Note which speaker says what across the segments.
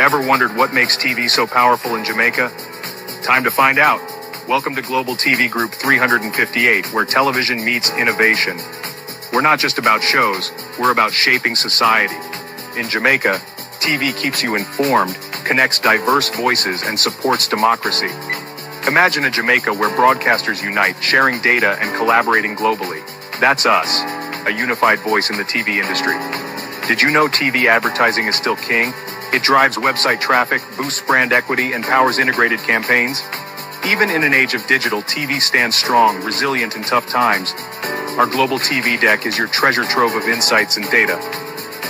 Speaker 1: Ever wondered what makes TV so powerful in Jamaica? Time to find out. Welcome to Global TV Group 358, where television meets innovation. We're not just about shows, we're about shaping society. In Jamaica, TV keeps you informed, connects diverse voices, and supports democracy. Imagine a Jamaica where broadcasters unite, sharing data and collaborating globally. That's us, a unified voice in the TV industry. Did you know TV advertising is still king? It drives website traffic, boosts brand equity, and powers integrated campaigns. Even in an age of digital, TV stands strong, resilient in tough times. Our global TV deck is your treasure trove of insights and data.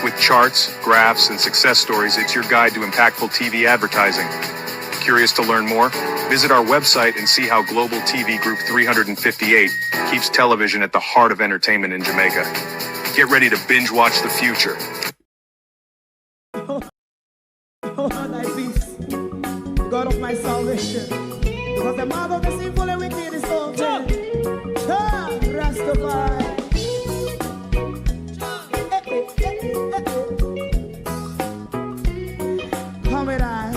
Speaker 1: With charts, graphs, and success stories, it's your guide to impactful TV advertising. Curious to learn more? Visit our website and see how Global TV Group 358 keeps television at the heart of entertainment in Jamaica. Get ready to binge watch the future.
Speaker 2: Oh, thy peace, God of my salvation, because the mouth of the sinful and wicked is open. Rastafari. Come with I.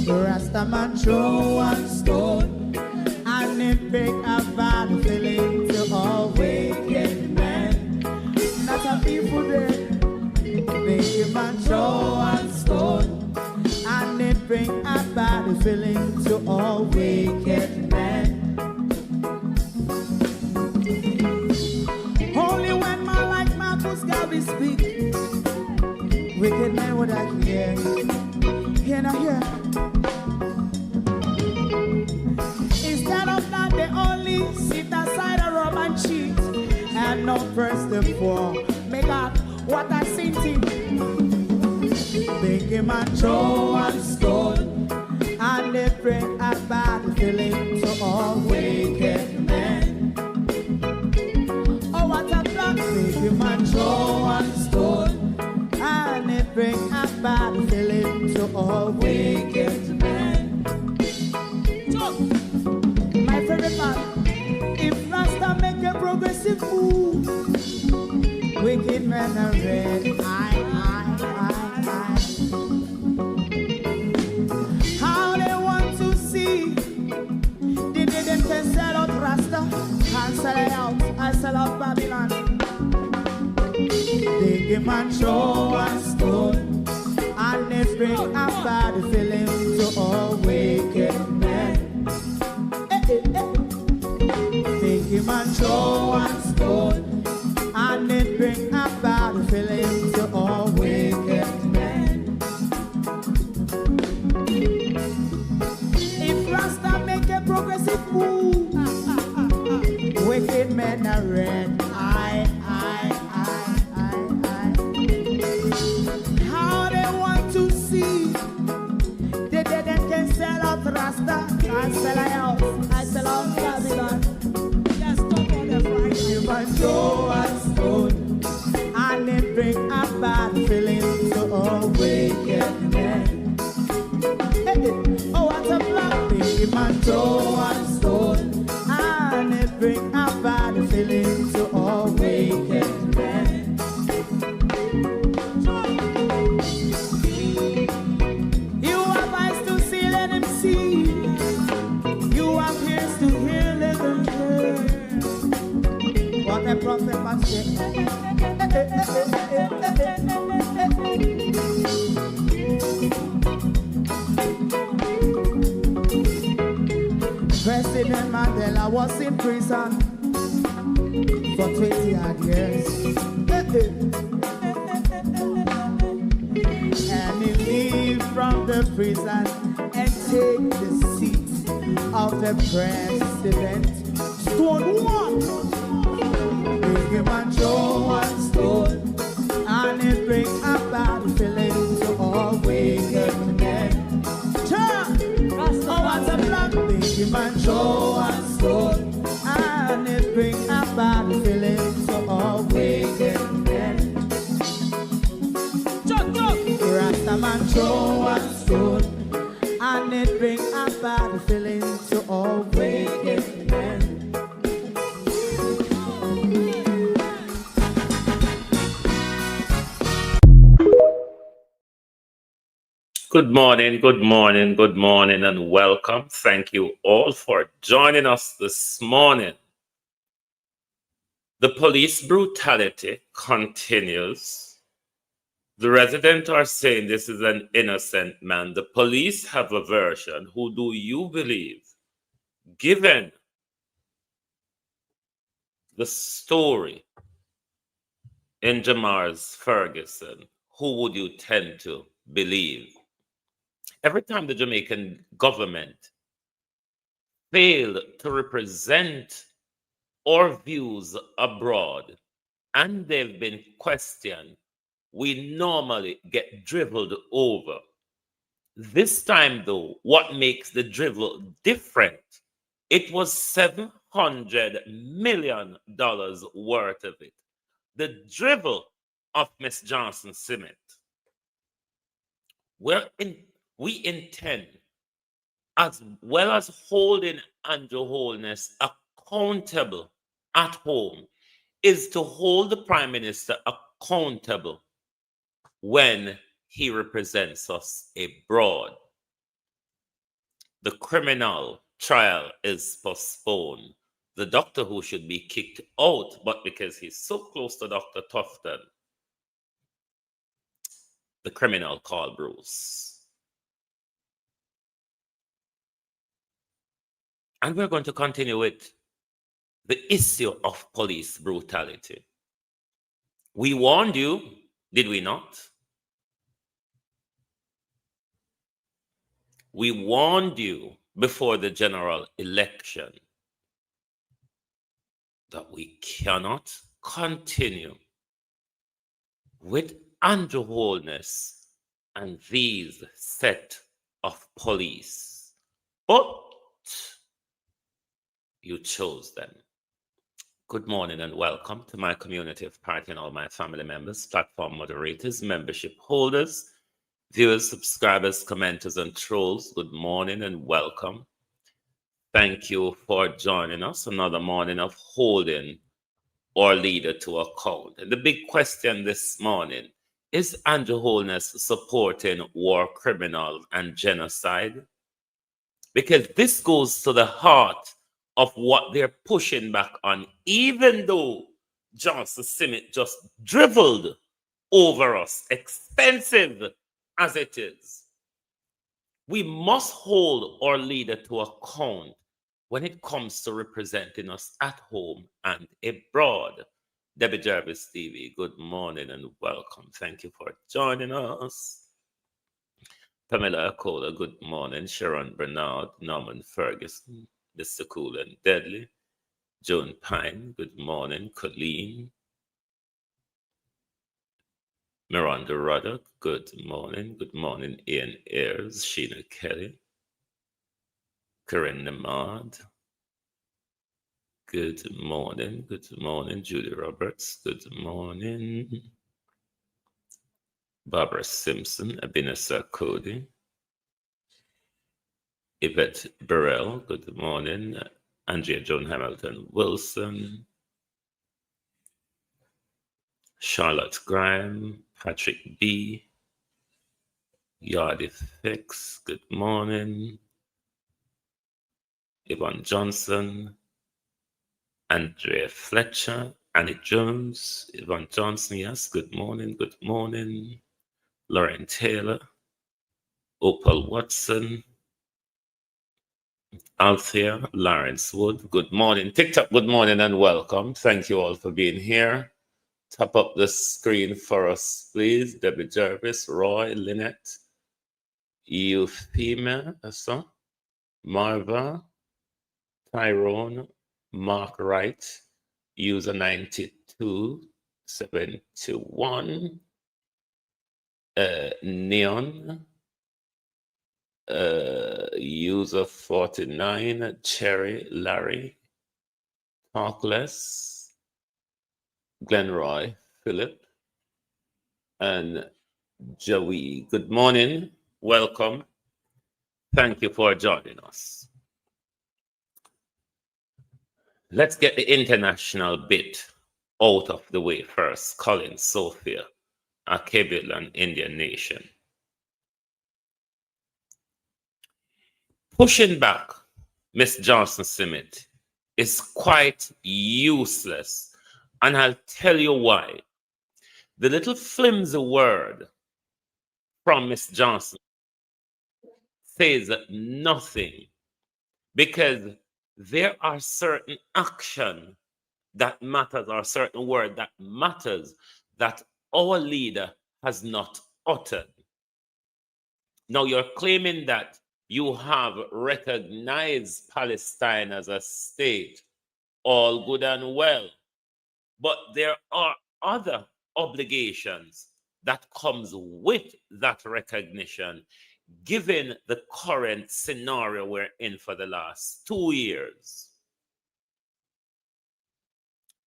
Speaker 2: Rastaman throw one stone, and it break a bad feeling to all wicked men. Not a people there. Make him a throw and stone, and it bring a bad feeling to all wicked men. Only when man like Marcus Garvey speak, wicked men would I hear. Hear not hear. Instead of that, they only sit aside and rob and cheat, and not first the poor. Make up what I seen to make him a throw and stone, and they bring a bad feeling to all wicked men. Oh, what a plan! Make him a throw and stone, and they bring a bad feeling to all wicked men. My favorite man, if Rasta make a progressive move, wicked men are red, I. How they want to see, they didn't can sell out Rasta, and sell it out, I sell out Babylon. They give man throw and stone, and they bring a bad feeling to all wicked men. They give man throw and stone, and it bring a bad feeling to all wicked men. If Rasta make a progressive move, wicked men are red. How they want to see, they didn't can sell out Rasta, I sell out, I sell out Babylon. Just talk on the Friday. You might go and stone, and it bring a bad feeling to all wicked men. Oh, what a black thing, man, throw and stone, and it bring a bad feeling to all wicked men. You have eyes to see, let him see. You have ears to hear, let them hear. What a prophet must say. President Mandela was in prison for 20 odd years. And he leave from the prison and take the seat of the president. Stone one. Big him and throw one stone, and it bring a bad feeling to all wicked men. Oh, what a black big him and throw one stone, and it bring a bad feeling to all wicked men. Rastaman throw one stone, and it bring a bad feeling to all wicked men.
Speaker 3: Good morning, good morning, good morning, and welcome. Thank you all for joining us this morning. The police brutality continues. The residents are saying this is an innocent man. The police have a version. Who do you believe? Given the story in Jamar's Ferguson, who would you tend to believe? Every time the Jamaican government failed to represent our views abroad and they've been questioned, we normally get dribbled over. This time, though, what makes the dribble different? It was $700 million worth of it. The dribble of Miss Johnson Simmet. We intend, as well as holding Andrew Holness accountable at home, is to hold the Prime Minister accountable when he represents us abroad. The criminal trial is postponed. The doctor who should be kicked out, but because he's so close to Dr. Tufton, the criminal called Bruce. And we're going to continue with the issue of police brutality. We warned you, did we not? We warned you before the general election that we cannot continue with Andrew Holness and these set of police. But you chose them. Good morning and welcome to my community of party and all my family members, platform moderators, membership holders, viewers, subscribers, commenters, and trolls. Good morning and welcome. Thank you for joining us. Another morning of holding our leader to account. And the big question this morning, is Andrew Holness supporting war criminals and genocide? Because this goes to the heart of what they're pushing back on, even though Johnson Simmet just dribbled over us, expensive as it is. We must hold our leader to account when it comes to representing us at home and abroad. Debbie Jarvis TV, good morning and welcome. Thank you for joining us. Pamela Akola, good morning. Sharon Bernard, Norman Ferguson, Mr. Cool and Deadly. Joan Pine, good morning. Colleen. Miranda Ruddock, good morning. Good morning, Ian Ayers, Sheena Kelly. Corinne Nemard. Good morning. Good morning, Judy Roberts. Good morning. Barbara Simpson, Abinasa Cody. Yvette Burrell, good morning. Andrea Joan Hamilton Wilson. Charlotte Graham, Patrick B. Yardy Fix, good morning. Yvonne Johnson. Andrea Fletcher, Annie Jones, Yvonne Johnson, yes, good morning, good morning. Lauren Taylor, Opal Watson, Althea, Lawrence Wood, good morning. TikTok, good morning and welcome. Thank you all for being here. Tap up the screen for us, please. Debbie Jarvis, Roy, Lynette, Euphemia, Marva, Tyrone, Mark Wright, user 9271, Neon, user 49, Cherry, Larry, Talkless, Glenroy, Philip, and Joey. Good morning, welcome. Thank you for joining us. Let's get the international bit out of the way first. Colin, Sophia, a Kabul and Indian nation. Pushing back Miss Johnson Simmet is quite useless, and I'll tell you why. The little flimsy word from Miss Johnson says nothing, because there are certain action that matters, or certain word that matters, that our leader has not uttered. Now you're claiming that you have recognized Palestine as a state, all good and well, but there are other obligations that comes with that recognition, given the current scenario we're in for the last 2 years.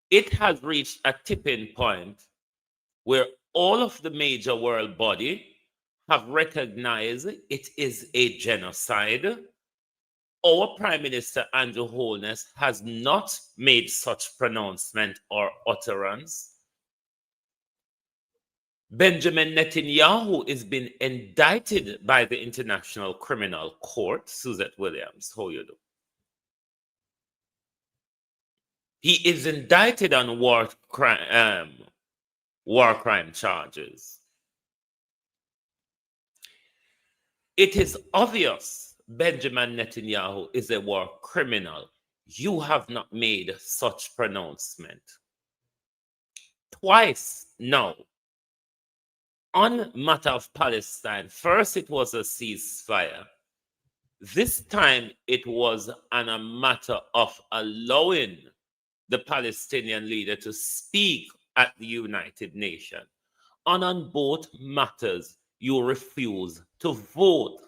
Speaker 3: It has reached a tipping point where all of the major world bodies have recognized it is a genocide. Our Prime Minister Andrew Holness has not made such pronouncement or utterance. Benjamin Netanyahu is being indicted by the International Criminal Court. Suzette Williams, how you do? He is indicted on war crime charges. It is obvious Benjamin Netanyahu is a war criminal. You have not made such pronouncement. Twice now, on matter of Palestine, first it was a ceasefire. This time it was on a matter of allowing the Palestinian leader to speak at the United Nations. And on both matters, you refuse to vote.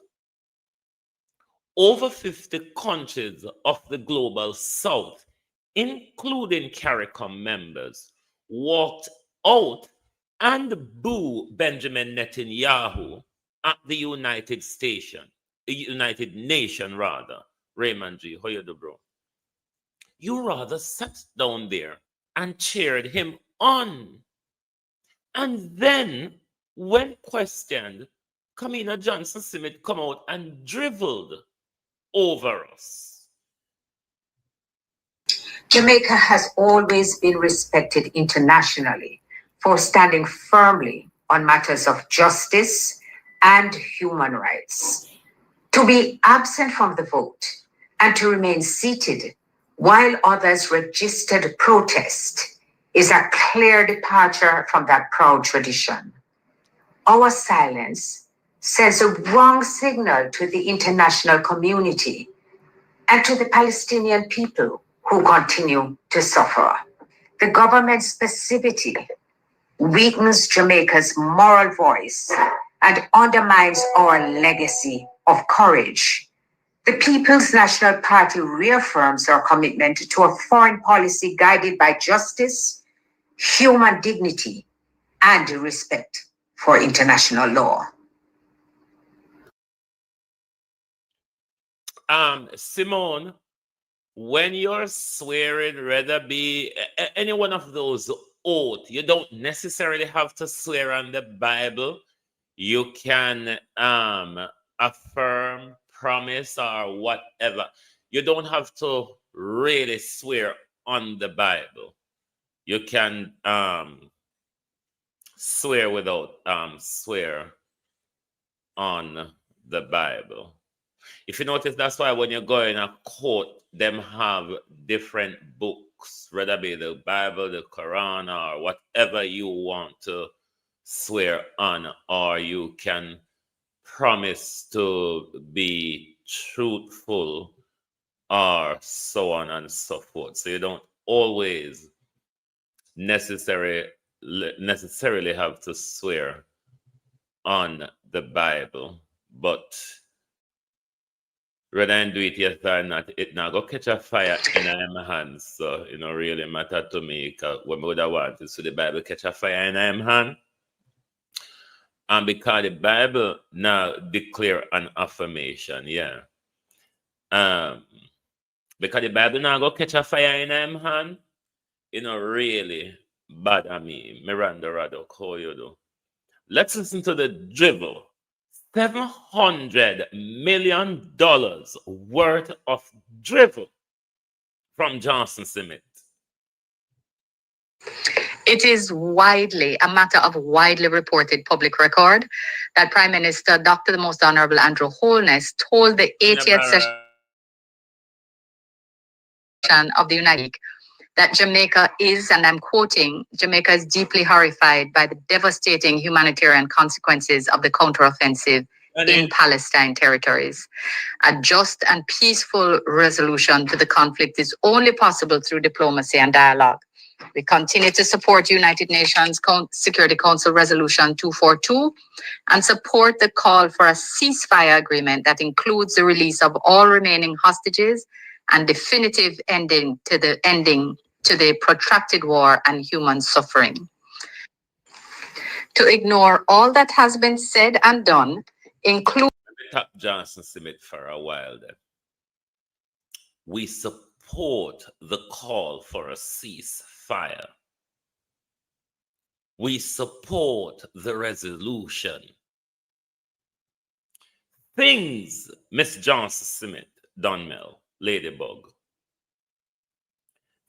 Speaker 3: Over 50 countries of the global south, including CARICOM members, walked out and booed Benjamin Netanyahu at the United Nation rather. Raymond G, how you do, bro? You rather sat down there and cheered him on. And then, when questioned, Kamina Johnson Simmet come out and dribbled over us.
Speaker 4: Jamaica has always been respected internationally for standing firmly on matters of justice and human rights. To be absent from the vote and to remain seated while others registered protest is a clear departure from that proud tradition. Our silence sends a wrong signal to the international community and to the Palestinian people who continue to suffer. The government's passivity weakens Jamaica's moral voice and undermines our legacy of courage. The People's National Party reaffirms our commitment to a foreign policy guided by justice, human dignity, and respect for international law.
Speaker 3: Simone, when you're swearing, whether be any one of those oaths, you don't necessarily have to swear on the Bible. You can affirm, promise, or whatever. You don't have to really swear on the Bible. You can swear without swear on the Bible. If you notice, that's why when you go in a court, them have different books, whether it be the Bible, the Quran, or whatever you want to swear on, or you can promise to be truthful, or so on and so forth. So you don't always necessarily have to swear on the Bible, but whether I do it yet or not, it now go catch a fire in my hands. So it don't really matter to me, because what I would want is to the Bible catch a fire in my hand. And because the Bible now declare an affirmation, yeah. Because the Bible now go catch a fire in my hand, really bad at me. Miranda Radok, how you do? Let's listen to the dribble $700 million worth of drivel from Johnson Cement.
Speaker 4: It is a matter of widely reported public record that Prime Minister Dr. the Most Honorable Andrew Holness told the 80th session of the United League that Jamaica is, and I'm quoting, Jamaica is deeply horrified by the devastating humanitarian consequences of the counteroffensive in Palestine territories. A just and peaceful resolution to the conflict is only possible through diplomacy and dialogue. We continue to support United Nations Security Council Resolution 242 and support the call for a ceasefire agreement that includes the release of all remaining hostages and definitive ending to the protracted war and human suffering. To ignore all that has been said and done, including
Speaker 3: Top Johnson Cement for a while there. We support the call for a ceasefire. We support the resolution. Things Miss Johnson Cement, Donmel, Ladybug,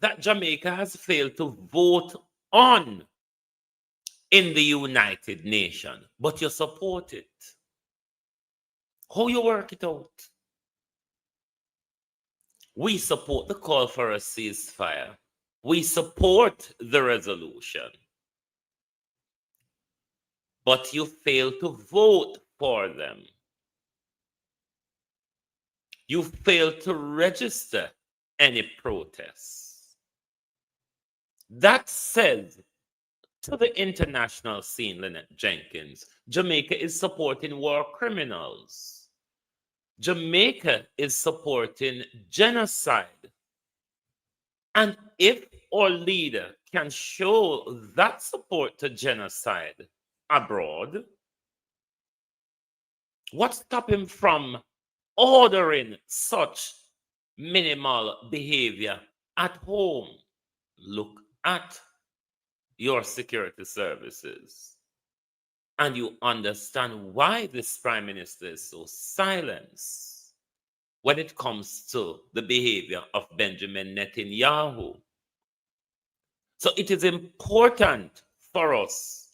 Speaker 3: that Jamaica has failed to vote on in the United Nations, but you support it. How you work it out? We support the call for a ceasefire. We support the resolution. But you fail to vote for them. You fail to register any protests. That says to the international scene, Lynette Jenkins, Jamaica is supporting war criminals. Jamaica is supporting genocide. And if our leader can show that support to genocide abroad, what stops him from ordering such minimal behavior at home? Look at your security services, and you understand why this prime minister is so silenced when it comes to the behavior of Benjamin Netanyahu. So it is important for us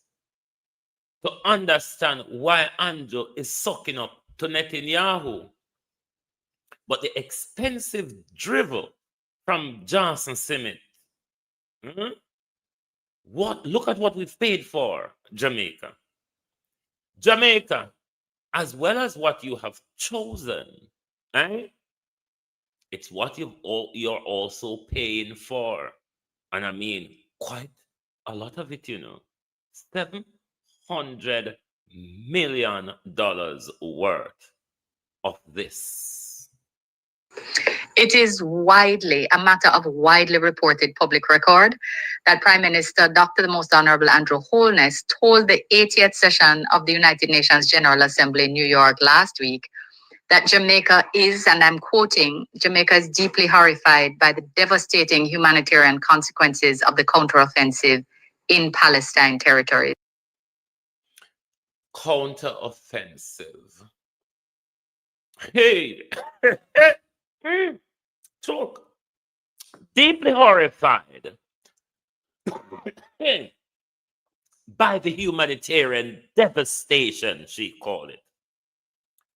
Speaker 3: to understand why Andrew is sucking up to Netanyahu. But the expensive drivel from Johnson Cement, look at what we've paid for Jamaica. Jamaica, as well as what you have chosen, it's what you're also paying for. And I mean, quite a lot of it, $700 million worth of this.
Speaker 4: It is a matter of widely reported public record that Prime Minister Dr. the Most Honorable Andrew Holness told the 80th session of the United Nations General Assembly in New York last week that Jamaica is, and I'm quoting, Jamaica is deeply horrified by the devastating humanitarian consequences of the counteroffensive in Palestine territories.
Speaker 3: Counteroffensive. Hey! Talk. Deeply horrified by the humanitarian devastation, she called it.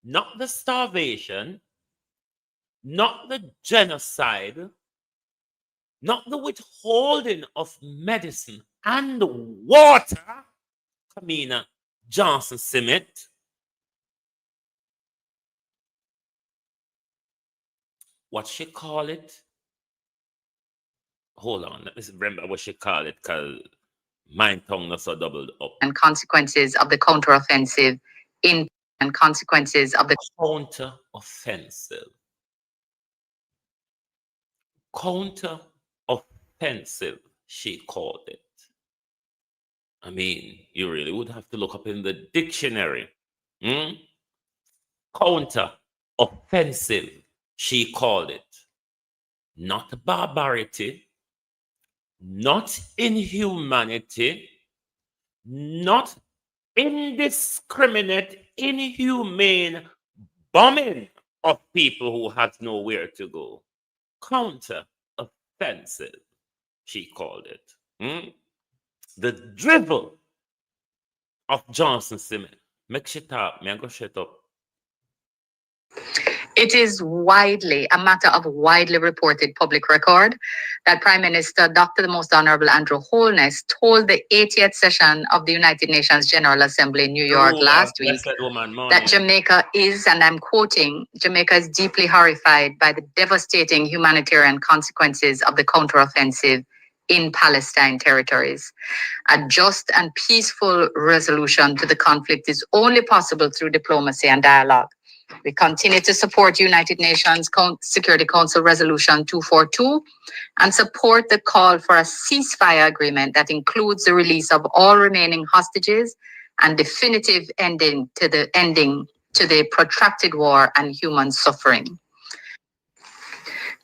Speaker 3: Not the starvation, not the genocide, not the withholding of medicine and water, Kamina Johnson Cement. What she call it? Hold on, let me remember what she called it, because my tongue is so doubled up.
Speaker 4: And consequences of the counteroffensive and consequences of the
Speaker 3: counteroffensive. Counteroffensive, she called it. I mean, you really would have to look up in the dictionary. Counteroffensive, she called it. Not barbarity, not inhumanity, not indiscriminate, inhumane bombing of people who had nowhere to go. Counter offensive, she called it. The drivel of Johnson Simon. Make shit up, me I go shut up.
Speaker 4: It is a matter of widely reported public record that Prime Minister Dr. the Most Honorable Andrew Holness told the 80th session of the United Nations General Assembly in New York last week that Jamaica is, and I'm quoting, Jamaica is deeply horrified by the devastating humanitarian consequences of the counteroffensive in Palestine territories. A just and peaceful resolution to the conflict is only possible through diplomacy and dialogue. We continue to support United Nations Security Council Resolution 242 and support the call for a ceasefire agreement that includes the release of all remaining hostages and definitive ending to the protracted war and human suffering.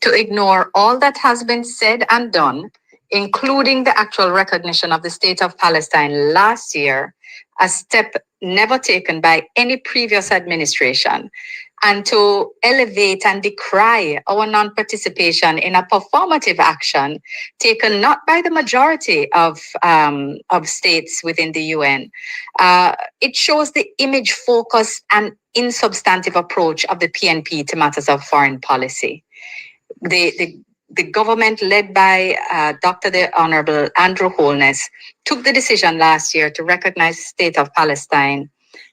Speaker 4: To ignore all that has been said and done, including the actual recognition of the state of Palestine last year, a step never taken by any previous administration, and to elevate and decry our non-participation in a performative action taken not by the majority of states within the UN. It shows the image-focused and insubstantive approach of the PNP to matters of foreign policy. The government led by Dr. the Honorable Andrew Holness took the decision last year to recognize the state of Palestine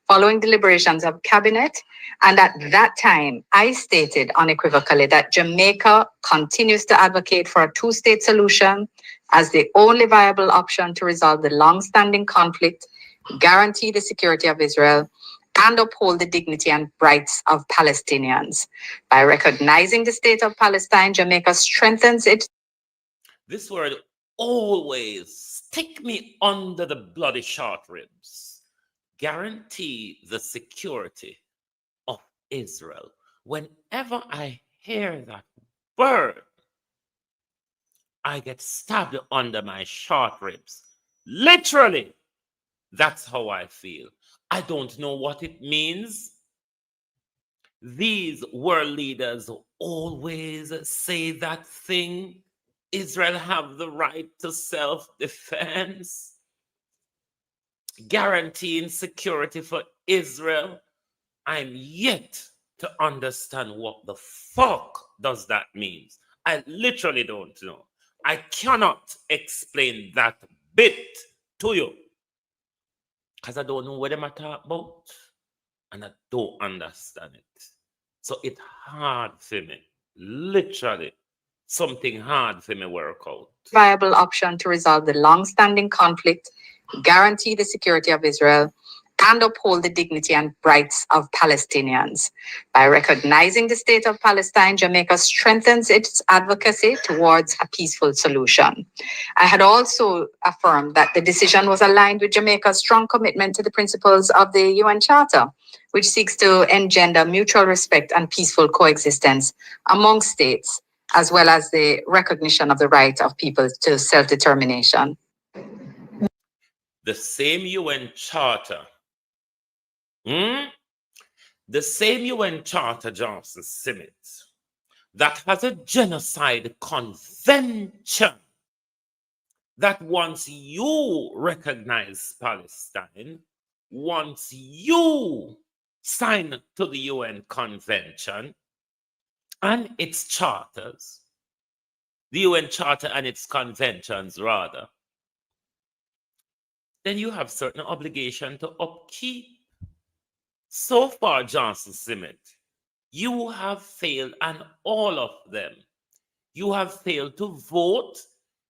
Speaker 4: following deliberations of cabinet. And at that time, I stated unequivocally that Jamaica continues to advocate for a two-state solution as the only viable option to resolve the long-standing conflict, guarantee the security of Israel, and uphold the dignity and rights of Palestinians. By recognizing the state of Palestine, Jamaica strengthens its...
Speaker 3: This word always stick me under the bloody short ribs. Guarantee the security of Israel. Whenever I hear that word, I get stabbed under my short ribs. Literally, that's how I feel. I don't know what it means. These world leaders always say that thing. Israel have the right to self-defense. Guaranteeing security for Israel. I'm yet to understand what the fuck does that mean. I literally don't know. I cannot explain that bit to you. Because I don't know what I'm talking about. And I don't understand it. So it's hard for me. Literally. Something hard for me to work out.
Speaker 4: Viable option to resolve the long-standing conflict, guarantee the security of Israel, and uphold the dignity and rights of Palestinians. By recognizing the state of Palestine, Jamaica strengthens its advocacy towards a peaceful solution. I had also affirmed that the decision was aligned with Jamaica's strong commitment to the principles of the UN Charter, which seeks to engender mutual respect and peaceful coexistence among states, as well as the recognition of the right of people to self-determination.
Speaker 3: The same UN Charter. The same UN Charter, Johnson Simmet, that has a genocide convention that once you recognize Palestine, once you sign to the UN Convention and its charters, the UN Charter and its conventions rather, then you have certain obligation to upkeep. So far, Johnson Simmet, you have failed, and all of them. You have failed to vote.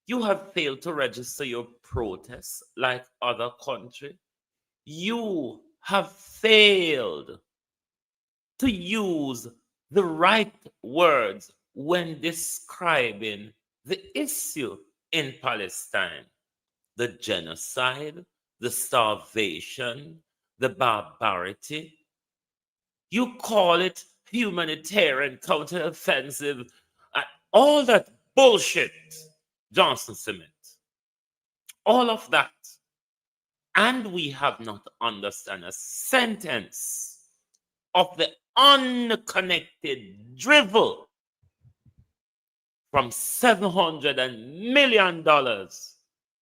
Speaker 3: You have failed to register your protests like other countries. You have failed to use the right words when describing the issue in Palestine. The genocide, the starvation, the barbarity. You call it humanitarian counteroffensive, all that bullshit, Johnson Simmet. All of that. And we have not understand a sentence of the unconnected drivel from $700 million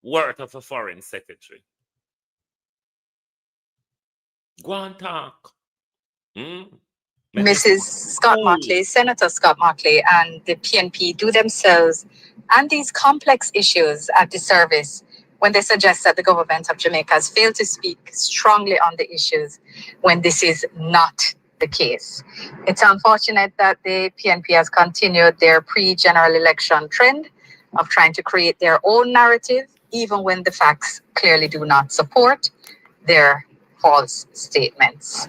Speaker 3: worth of a foreign secretary. Go on talk.
Speaker 5: Mrs. Scott Martley, Senator Scott Martley, and the PNP do themselves and these complex issues a disservice when they suggest that the government of Jamaica has failed to speak strongly on the issues when this is not the case. It's unfortunate that the PNP has continued their pre-general election trend of trying to create their own narrative, even when the facts clearly do not support their false statements.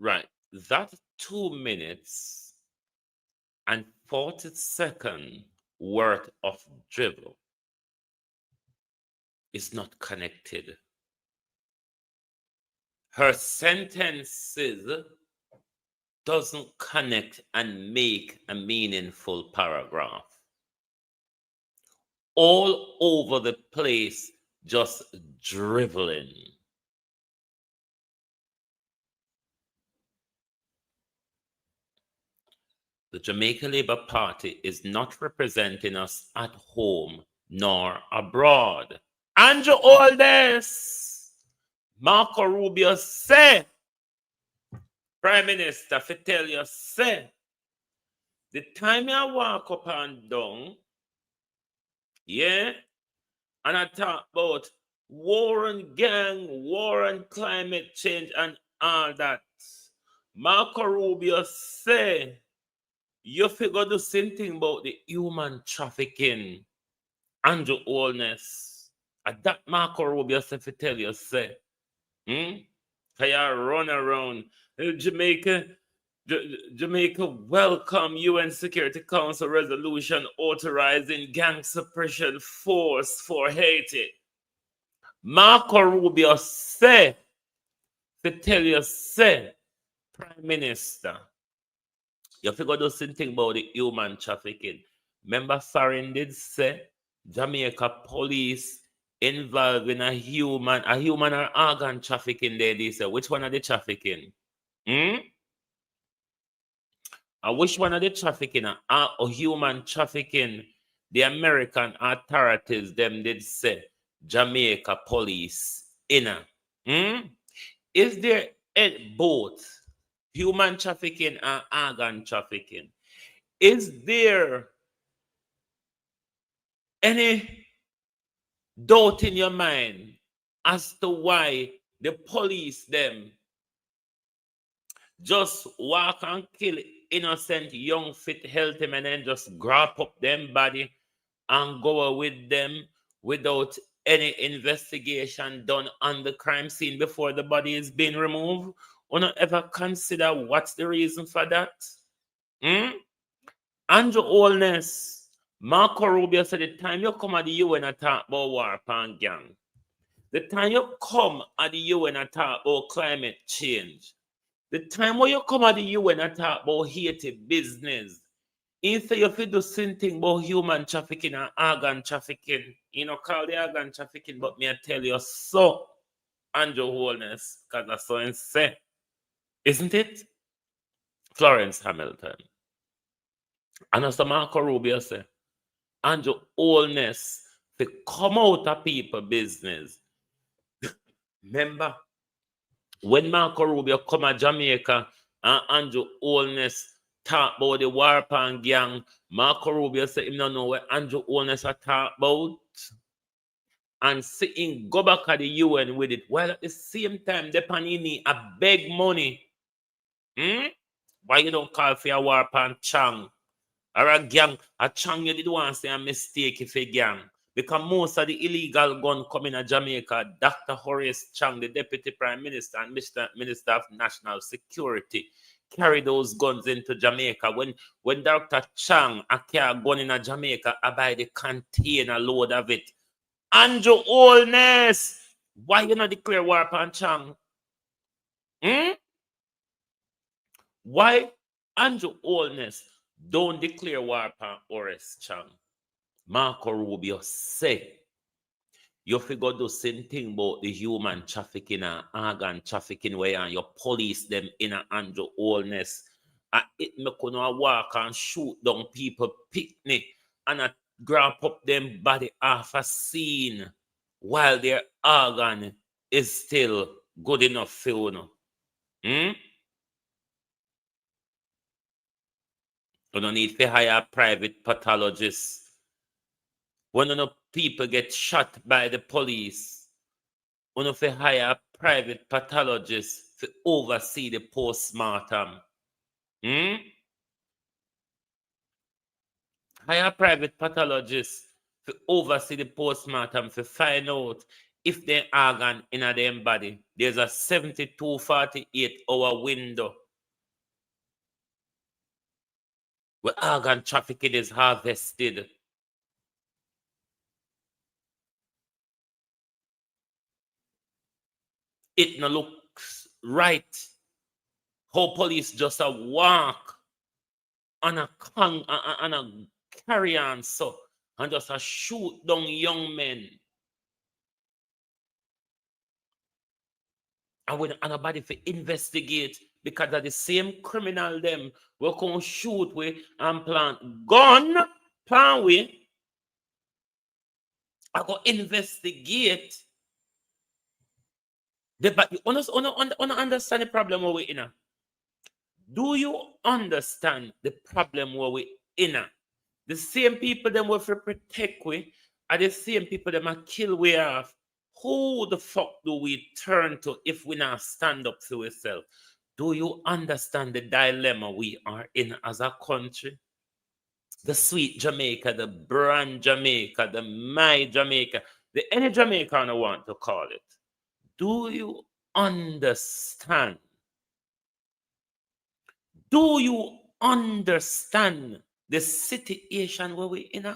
Speaker 3: Right. That 2 minutes and 40-second worth of drivel is not connected. Her sentences doesn't connect and make a meaningful paragraph. All over the place, just driveling. The Jamaica Labour Party is not representing us at home nor abroad. Andrew Aldes, Marco Rubio say, Prime Minister, for tell you, say, the time you walk up and down, yeah, and I talk about war and gang, war and climate change and all that, Marco Rubio say, you figure the same thing about the human trafficking, Andrew Holness. And that Marco Rubio said to tell you, say, you run around Jamaica welcome UN Security Council resolution authorizing gang suppression force for Haiti. Marco Rubio said to tell you, say, Prime Minister, you figure the same thing about the human trafficking. Remember Farin did say Jamaica police involved in a human or organ trafficking there. They say, which one are they trafficking? Which one are they trafficking? Or human trafficking? The American authorities, them did say Jamaica police inner. Is there both human trafficking and organ trafficking? Is there any doubt in your mind as to why the police them just walk and kill innocent young fit healthy men and just grab up them body and go with them without any investigation done on the crime scene before the body is being removed? Or not ever consider what's the reason for that? Andrew Holness, Marco Rubio said the time you come at the UN and talk about war and gang, the time you come at the UN and talk about climate change, the time when you come at the UN and talk about Haiti business, instead you do the same thing about human trafficking and organ trafficking, call the organ trafficking, but me I tell you so, Andrew Holness, because that's so insane. Isn't it? Florence Hamilton. And as Marco Rubio said, Andrew Holness to come out of people business. Remember, when Marco Rubio come to Jamaica and Andrew Holness talk about the war pan gang, Marco Rubio said him don't know what Andrew Holness talk about. And seeing go back at the UN with it, while at the same time, the Panini a beg money. Why you don't call for a war pan chang? Or a gang, a chang you did want to say a mistake if a gang. Because most of the illegal gun coming to Jamaica, Dr. Horace Chang, the Deputy Prime Minister and Minister of National Security, carry those guns into Jamaica. When Dr. Chang a carry gun in Jamaica, I buy the container load of it. Andrew Holness, why you not declare war upon Chang? Why Andrew Holness don't declare war upon Horace Chang? Marco Rubio say, You figure the same thing about the human trafficking and organ trafficking where you police them in a under wholeness. It me gonna walk and shoot down people picnic and grab up them body off a scene while their organ is still good enough for you. Hmm? You don't need to hire private pathologists. When enough people get shot by the police, you don't have to hire private pathologists to oversee the post-mortem. Hmm? Hire private pathologists to oversee the post-mortem to find out if the organ in their body. There's a 72, 48-hour window where organ trafficking is harvested. It no looks right how police just a walk on a carry on so and just a shoot down young men. And when nobody for investigate because of the same criminal them we can shoot with and plant gun plan with. I go investigate. But you understand the problem where we're in? Do you understand the problem where we're in? The same people them will protect we are the same people them are kill we off. Who the fuck do we turn to if we not stand up to ourselves? Do you understand the dilemma we are in as a country? The sweet Jamaica, the brand Jamaica, the my Jamaica, the any Jamaican I want to call it. Do you understand? Do you understand the situation where we're in?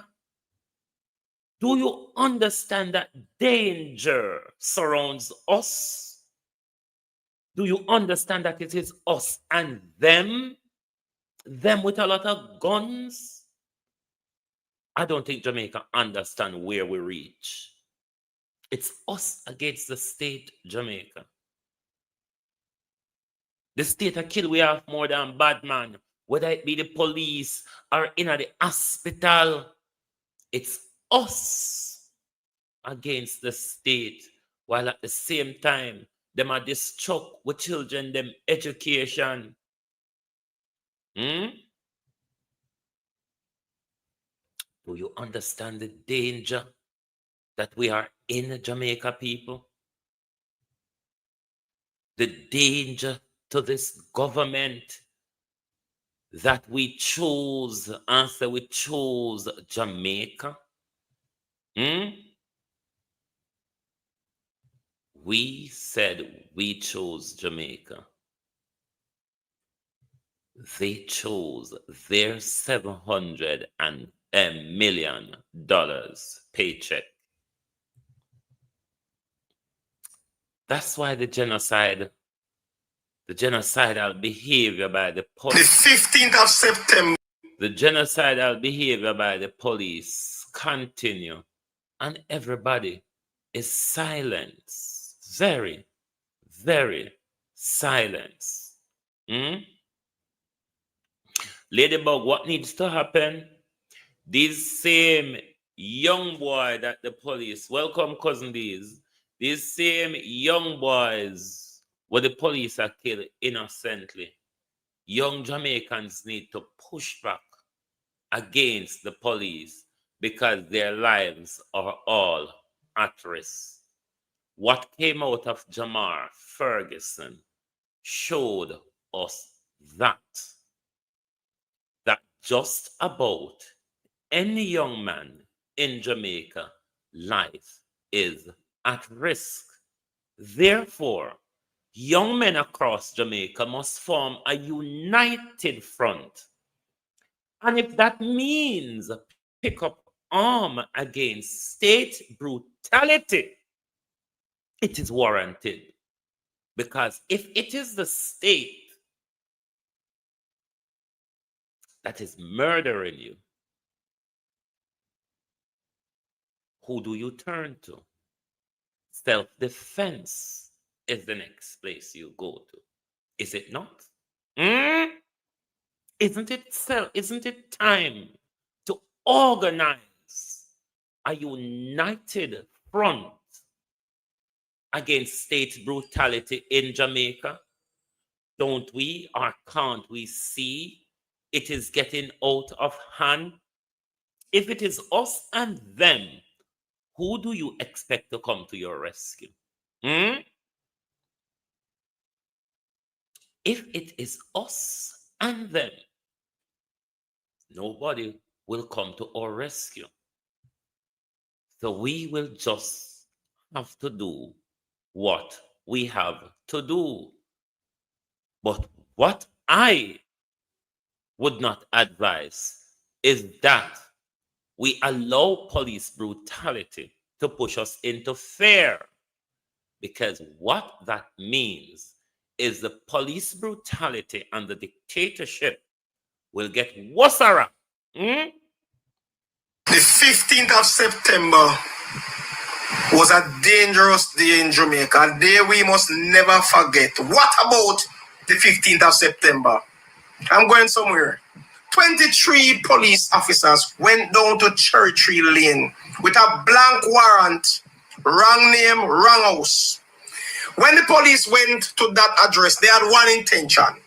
Speaker 3: Do you understand that danger surrounds us? Do you understand that it is us and them? Them with a lot of guns? I don't think Jamaica understand where we reach. It's us against the state, Jamaica. The state a kill we have more than bad man. Whether it be the police or in the hospital, it's us against the state. While at the same time, them are destruct with children, them education. Hmm? Do you understand the danger that we are in, Jamaica people? The danger to this government that we chose, answer we chose Jamaica. We said we chose Jamaica. They chose their $700 million paycheck. That's why the genocidal behavior by the police.
Speaker 6: The 15th of September.
Speaker 3: The genocidal behavior by the police continue, and everybody is silent. Very, very silent. Ladybug, what needs to happen? These same young boy that the police, welcome cousin these same young boys where the police are killed innocently. Young Jamaicans need to push back against the police because their lives are all at risk. What came out of Jamar Ferguson showed us that just about any young man in Jamaica, life is at risk. Therefore, young men across Jamaica must form a united front. And if that means pick up arm against state brutality, it is warranted. Because if it is the state that is murdering you, who do you turn to? self-defense is the next place you go to. Is it not? Hmm? Isn't it time to organize a united front against state brutality in Jamaica? Don't we or can't we see it is getting out of hand? If it is us and them, who do you expect to come to your rescue? Hmm? If it is us and them, nobody will come to our rescue. So we will just have to do what we have to do. But what I would not advise is that we allow police brutality to push us into fear. Because what that means is the police brutality and the dictatorship will get worse.
Speaker 6: The 15th of September was a dangerous day in Jamaica, a day we must never forget. What about the 15th of September? I'm going somewhere. 23 police officers went down to Cherry Tree Lane with a blank warrant, wrong name, wrong house. When the police went to that address, they had one intention.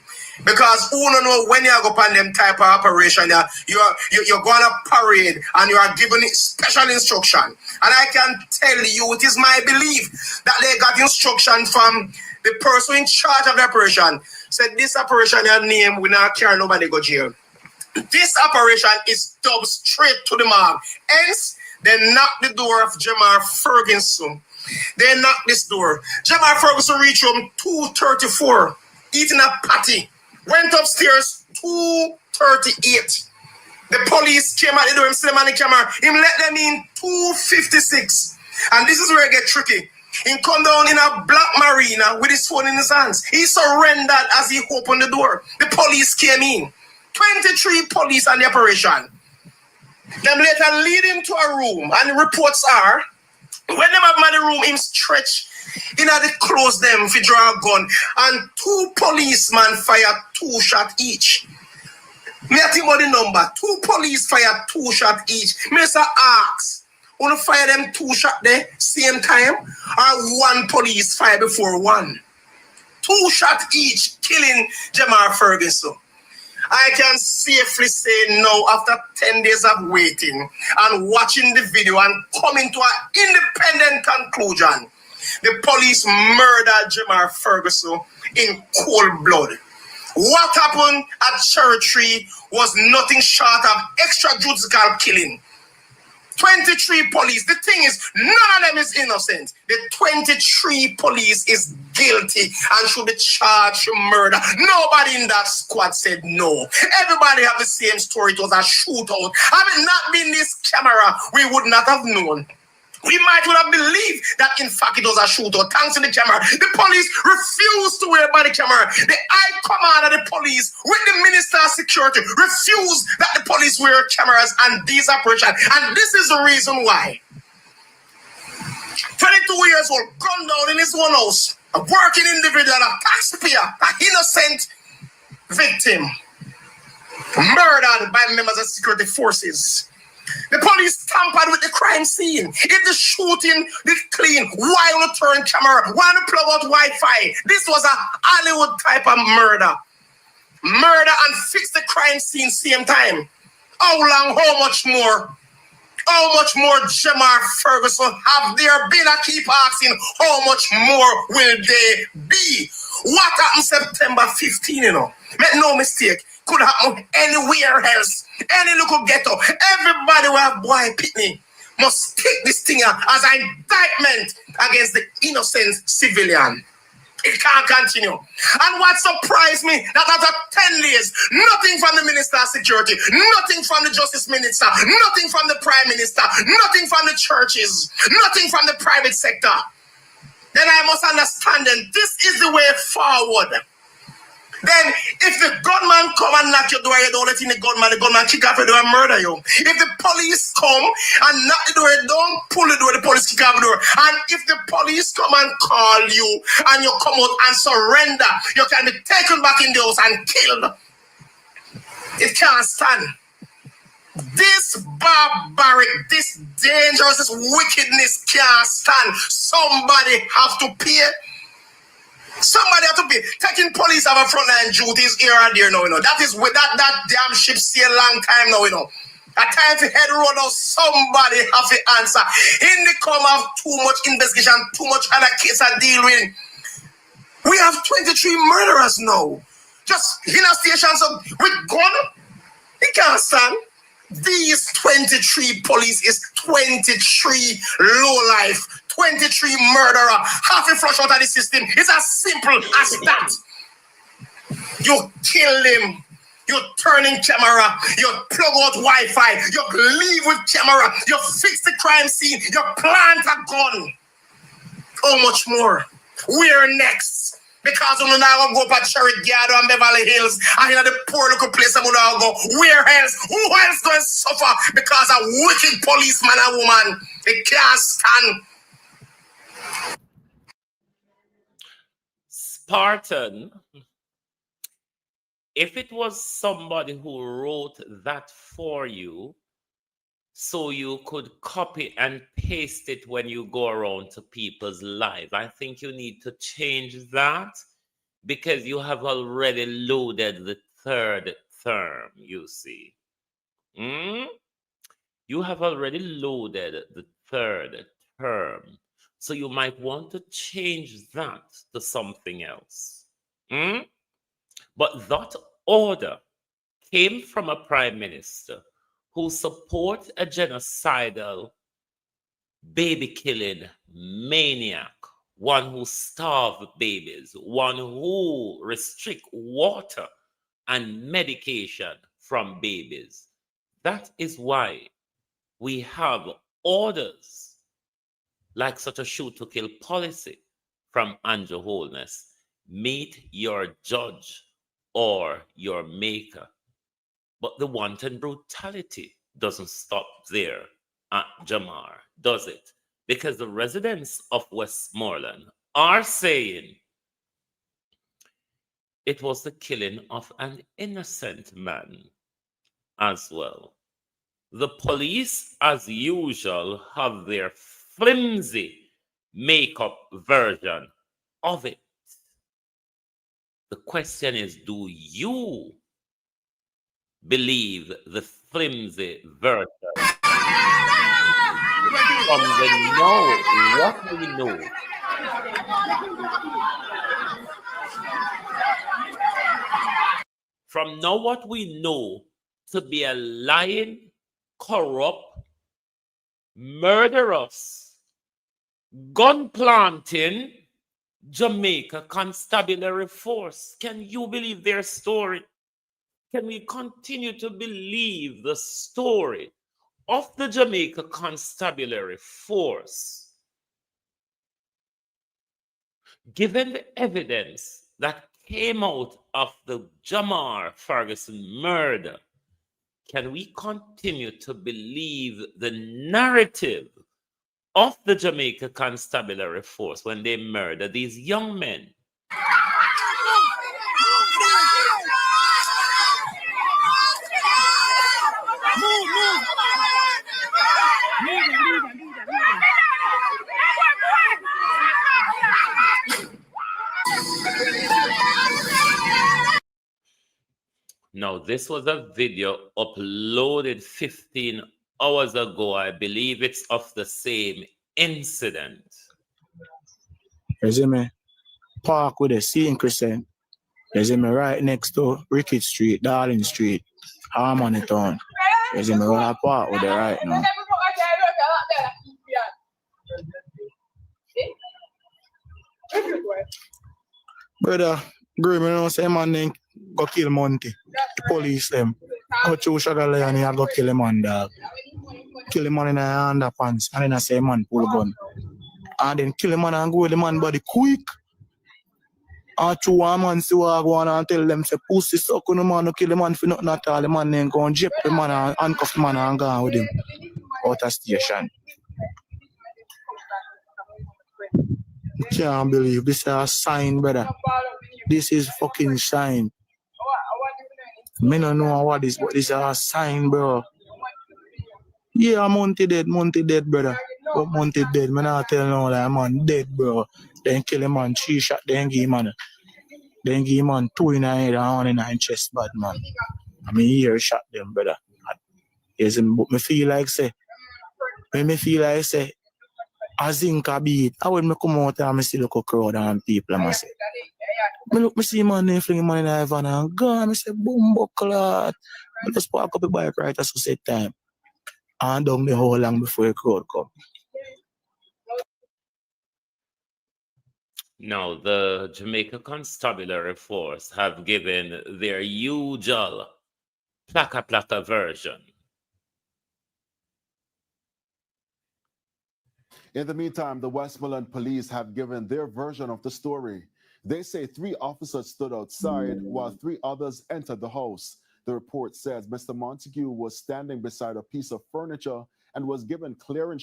Speaker 6: Because who don't know when you go upon them type of operation, you're going to parade and you are given special instruction. And I can tell you, it is my belief that they got instruction from the person in charge of the operation. Said this operation, your name, we not care nobody go jail. This operation is dubbed straight to the mark. Hence, they knocked the door of Jamar Ferguson. They knocked this door. Jamar Ferguson reached home 2:34, eating a patty. Went upstairs 2:38. The police came at the door, him slam on the camera. Him let them in 2:56. And this is where it get tricky. He come down in a black marina with his phone in his hands. He surrendered as he opened the door. The police came in. 23 police on the operation. Them later lead him to a room, and the reports are, when them have him in the room, him stretch in the close them for draw a gun, and 2 policemen fire 2 shots each. Me I think about the number. 2 police fire 2 shots each. Me say ask, wanna fire them 2 shots there same time, or 1 police fire before 1? 2 shots each, killing Jamar Ferguson. I can safely say now, after 10 days of waiting and watching the video and coming to an independent conclusion, the police murdered Jamar Ferguson in cold blood. What happened at Cherry Tree was nothing short of extrajudicial killing. 23 police. The thing is, none of them is innocent. The 23 police is guilty and should be charged for murder. Nobody in that squad said no. Everybody have the same story. It was a shootout. Had it not been this camera, we would not have known. We might would have believed that in fact it was a shootout. Thanks to the camera. The police refused to wear body camera. The high command of the police with the minister of security refused that the police wear cameras and these operations. And this is the reason why. 22 years old, gunned down in his own house, a working individual, a taxpayer, an innocent victim, murdered by members of security forces. The police tampered with the crime scene. If the shooting did clean, why on turn camera? Why on plug out Wi-Fi? This was a Hollywood type of murder. Murder and fix the crime scene same time. How long, how much more? How much more Jamar Ferguson have there been? I keep asking, how much more will they be? What happened September 15, you know? Make no mistake. Could happen anywhere else. Any local ghetto. Everybody who have boy pitney must take this thing as an indictment against the innocent civilian. It can't continue. And what surprised me, that after 10 days, nothing from the Minister of Security, nothing from the Justice Minister, nothing from the Prime Minister, nothing from the churches, nothing from the private sector. Then I must understand them. This is the way forward. Then if the gunman come and knock your door, you don't let in the gunman kick off your door and murder you. If the police come and knock the door, you don't pull the door, the police kick off the door. And if the police come and call you and you come out and surrender, you can be taken back in the house and killed. It can't stand. This barbaric, this dangerous, this wickedness can't stand. Somebody have to pay. Somebody have to pay. Taking police have a frontline duties here and there now, you know. That is with that damn ship sail long time now, you know. A time to head road now, somebody have to answer. In the come of too much investigation, too much other case to deal with. We have 23 murderers now. Just in a station with gun. It can't stand. These 23 police is 23 low life, 23 murderer, half a flush out of the system. It's as simple as that. You kill them, you turn in camera, you plug out Wi-Fi, you leave with camera, you fix the crime scene, you plant a gun. How much more? Where next? Because we now go to Cherry Garden and Beverly Hills, and in the poor local place, we now go. Where else? Who else going to suffer because a wicked policeman and woman? They can't stand.
Speaker 3: Spartan, if it was somebody who wrote that for you, so you could copy and paste it when you go around to people's lives, I think you need to change that, because you have already loaded the third term, you see. You have already loaded the third term. So you might want to change that to something else. But that order came from a prime minister who support a genocidal, baby-killing maniac, one who starves babies, one who restricts water and medication from babies. That is why we have orders like such a shoot-to-kill policy from Andrew Holness. Meet your judge or your maker. But the wanton brutality doesn't stop there at Jamar, does it? Because the residents of Westmoreland are saying it was the killing of an innocent man as well. The police, as usual, have their flimsy makeup version of it. The question is, do you believe the flimsy version from the know what we know? From know what we know to be a lying, corrupt, murderous, gun planting Jamaica constabulary force. Can you believe their story? Can we continue to believe the story of the Jamaica Constabulary Force? Given the evidence that came out of the Jamar Ferguson murder, can we continue to believe the narrative of the Jamaica Constabulary Force when they murder these young men? Now, this was a video uploaded 15 hours ago. I believe it's of the same incident.
Speaker 7: You see me? Park with a St. Crescent. You see me? Right next to Rickett Street, Darling Street, Harmony Town. You see me? Where I park with it right now. Brother, Grim, you know, say man then go kill Monty. The police them. Go to Sugar Lane and he go kill him man, dog. Kill him man in the underpants and then I say man pull gun. And then kill him man and go with the man body quick. And two one man see what I go on and tell them say pussy suck on the man, no kill the man for nothing at all. The man then go and jip the man and handcuff the man and gone with him out of station. I can't believe this is a sign, brother. This is fucking sign. Me don't know what this, but this is a sign, bro. Yeah, Monty dead, brother. But Monty dead, man, I tell no that man dead, bro. Then kill him man, 3 shot, then give man. Then give man 2 in the head and 1 in the chest, bad man. I mean, here shot them, brother. Yes, but me feel like say, I think I beat. I when me come out and I see look a crowd and people, I say. Me see man they fling man in the van and gone. I say, boom, buckler. I just park up the bike right at the time. And down the whole long before the crowd come.
Speaker 3: Now, the Jamaica Constabulary Force have given their usual plaka version.
Speaker 8: In the meantime, the Westmoreland police have given their version of the story. They say 3 officers stood outside while 3 others entered the house. The report says Mr. Montague was standing beside a piece of furniture and was given clear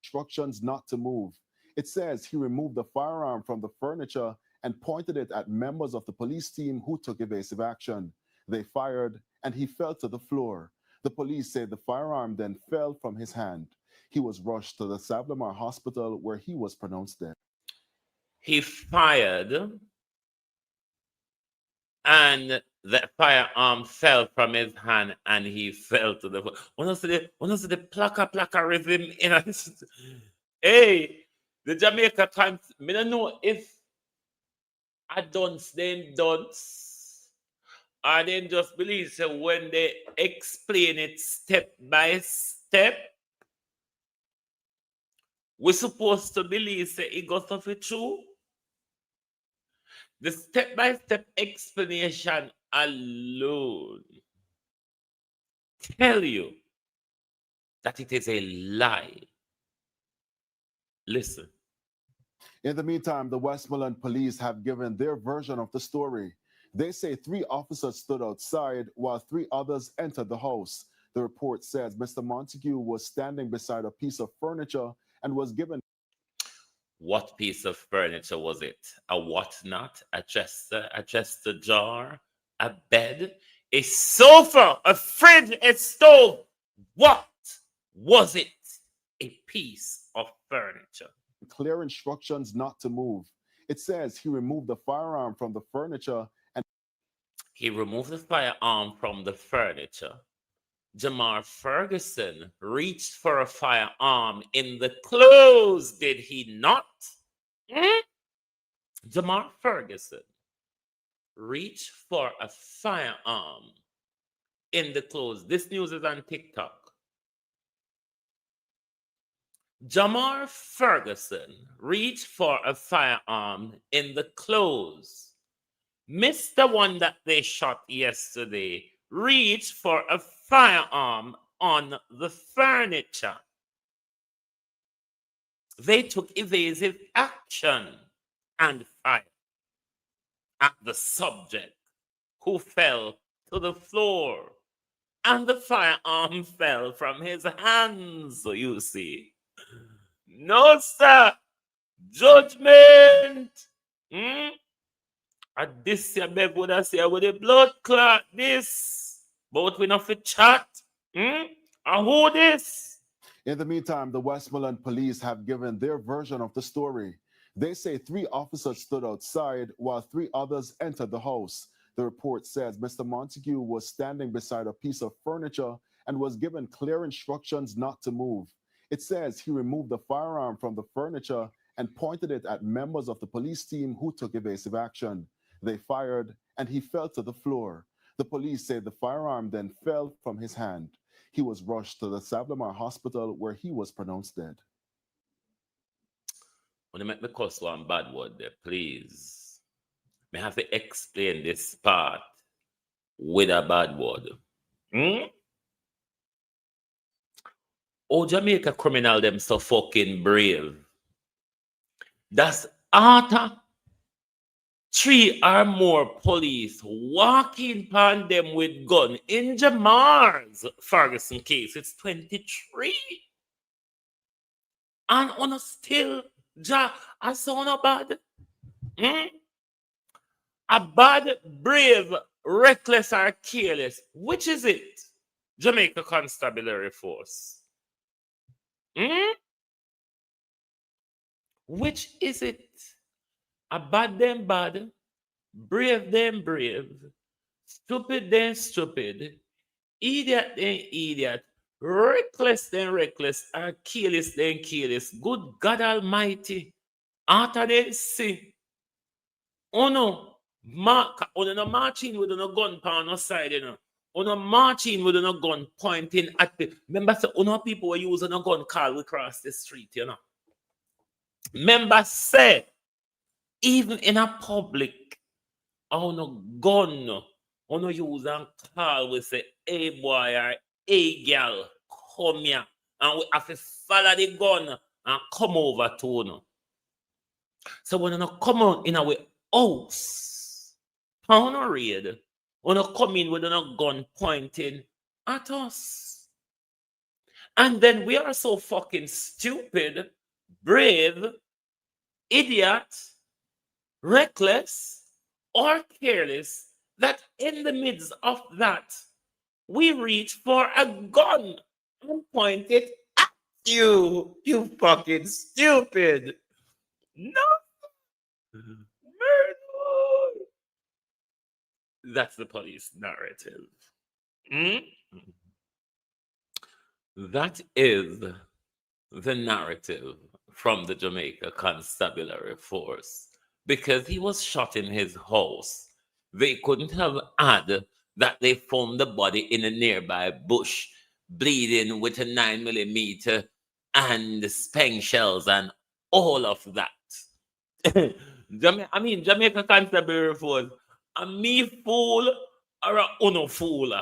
Speaker 8: instructions not to move. It says he removed the firearm from the furniture and pointed it at members of the police team who took evasive action. They fired and he fell to the floor. The police say the firearm then fell from his hand. He was rushed to the Savlamar Hospital where he was pronounced dead.
Speaker 3: He fired and the firearm fell from his hand and he fell to the floor. When I see the plaka rhythm in it, hey, the Jamaica Times, I don't know if I dunce them dunce or then just believe so when they explain it step by step, we're supposed to believe that it goes off it true. The step-by-step explanation alone tell you that it is a lie. Listen.
Speaker 8: In the meantime, the Westmoreland police have given their version of the story. They say 3 officers stood outside while 3 others entered the house. The report says Mr. Montague was standing beside a piece of furniture and was given.
Speaker 3: What piece of furniture was it? A whatnot? A dresser jar? A bed? A sofa? A fridge? A stove? What was it? A piece of furniture.
Speaker 8: Clear instructions not to move. It says he removed the firearm from the furniture and
Speaker 3: he removed the firearm from the furniture. Jamar Ferguson reached for a firearm in the clothes, did he not? Jamar Ferguson reached for a firearm in the clothes. This news is on TikTok. Jamar Ferguson reached for a firearm in the clothes. Mr. One that they shot yesterday reached for a firearm on the furniture. They took evasive action and fired at the subject who fell to the floor. And the firearm fell from his hands, you see. No, sir. Judgment. At this, you beg would I say with the blood clot this. But we not for chat. And who this?
Speaker 8: In the meantime, the Westmoreland police have given their version of the story. They say 3 officers stood outside while 3 others entered the house. The report says Mr. Montague was standing beside a piece of furniture and was given clear instructions not to move. It says he removed the firearm from the furniture and pointed it at members of the police team who took evasive action. They fired and he fell to the floor. The police say the firearm then fell from his hand. He was rushed to the Savlamar Hospital where he was pronounced dead.
Speaker 3: When you make me cuss one bad word there, please. I have to explain this part with a bad word. Oh, Jamaica criminal them so fucking brave. That's Arthur 3 or more police walking upon them with gun in Jamar's Ferguson case. It's 23. And on still, I saw no bad. A bad, brave, reckless, or careless. Which is it? Jamaica Constabulary Force. Which is it? A bad then bad, brave then brave, stupid then stupid, idiot then idiot, reckless then reckless, and careless then careless. Good God Almighty. After they see, oh no, no marching with no gun on no side, you know. No marching with no gun pointing at the. Remember, so people were using a gun call we cross the street, you know. Remember, say, even in a public, no gun, no use and call we say, hey boy or hey girl, come here. And we have to follow the gun and come over to you. So when you come out in our house, on a raid, when you come in with a gun pointing at us. And then we are so fucking stupid, brave, idiot, reckless, or careless that in the midst of that, we reach for a gun and point it at you. You fucking stupid. No. Murder. That's the police narrative. That is the narrative from the Jamaica Constabulary Force. Because he was shot in his house, they couldn't have had that they found the body in a nearby bush, bleeding with a 9mm and speng shells and all of that. Jamaica Constabulary Force, a me fool or a uno fool?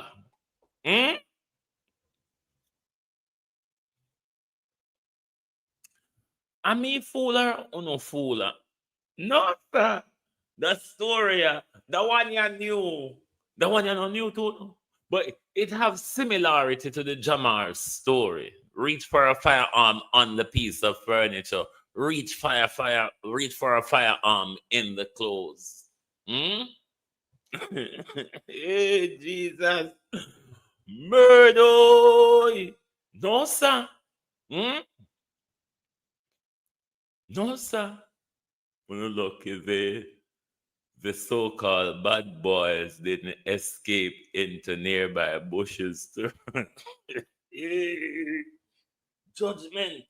Speaker 3: A me fool or uno fool? No, sir. The story, the one you knew, the one you not knew too, but it have similarity to the Jamar story. Reach for a firearm on the piece of furniture. Reach for a firearm in the clothes. Hey, Jesus. Murder. No, sir. No, sir. When you look at the so-called bad boys didn't escape into nearby bushes to judgment.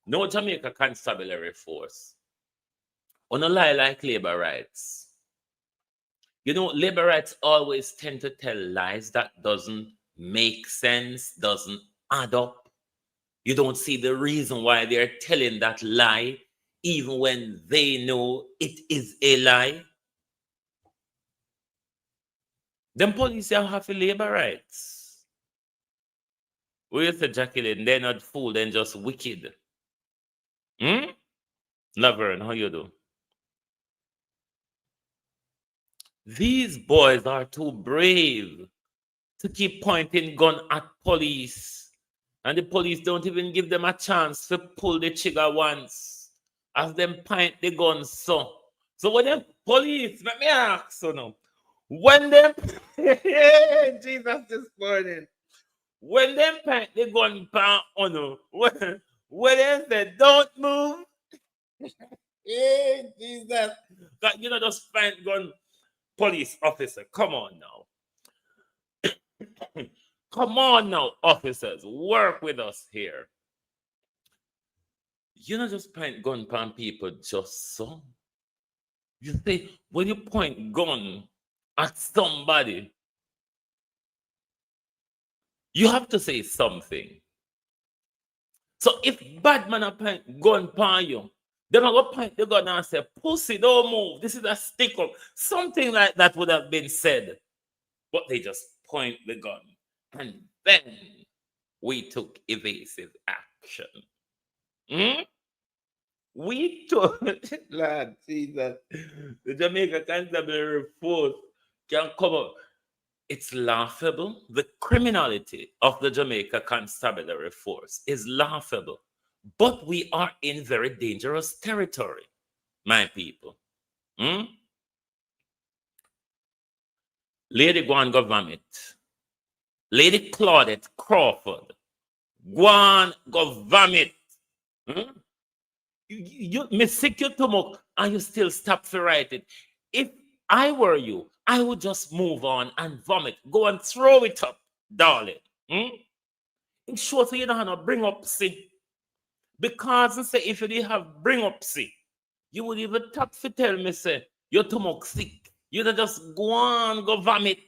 Speaker 3: No Jamaica Constabulary Force. On a lie like labor rights. You know, labor rights always tend to tell lies that doesn't make sense, doesn't add up. You don't see the reason why they're telling that lie, even when they know it is a lie. Them police have labor rights. We used to Jacqueline, they're not fool, they're just wicked. Laverne, how you do? These boys are too brave to keep pointing gun at police. And the police don't even give them a chance to pull the trigger once. As them point the gun so. So when them police, let me ask you now. When them Jesus this morning. When them point the gun pan on when they say don't move. Hey, Jesus. That you know just point gun. Police officer, come on now. Come on now, officers. Work with us here. You don't just point gun pan people just so. You say, when you point gun at somebody, you have to say something. So if bad man a point gun pan you, then I go point the gun and say, pussy, don't move. This is a stick up. Something like that would have been said. But they just point the gun. And then we took evasive action. We told, Lord Jesus, the Jamaica Constabulary Force can come up. It's laughable. The criminality of the Jamaica Constabulary Force is laughable. But we are in very dangerous territory, my people. Lady Gwan go vomit. Lady Claudette Crawford, Gwan go vomit. You mistake your stomach and you still stop to write it. If I were you, I would just move on and vomit. Go and throw it up, darling. It's sure so you don't have no bring up see. Because say if you didn't have bring up see, you would even tap to tell me say your stomach sick. You don't just go on go vomit.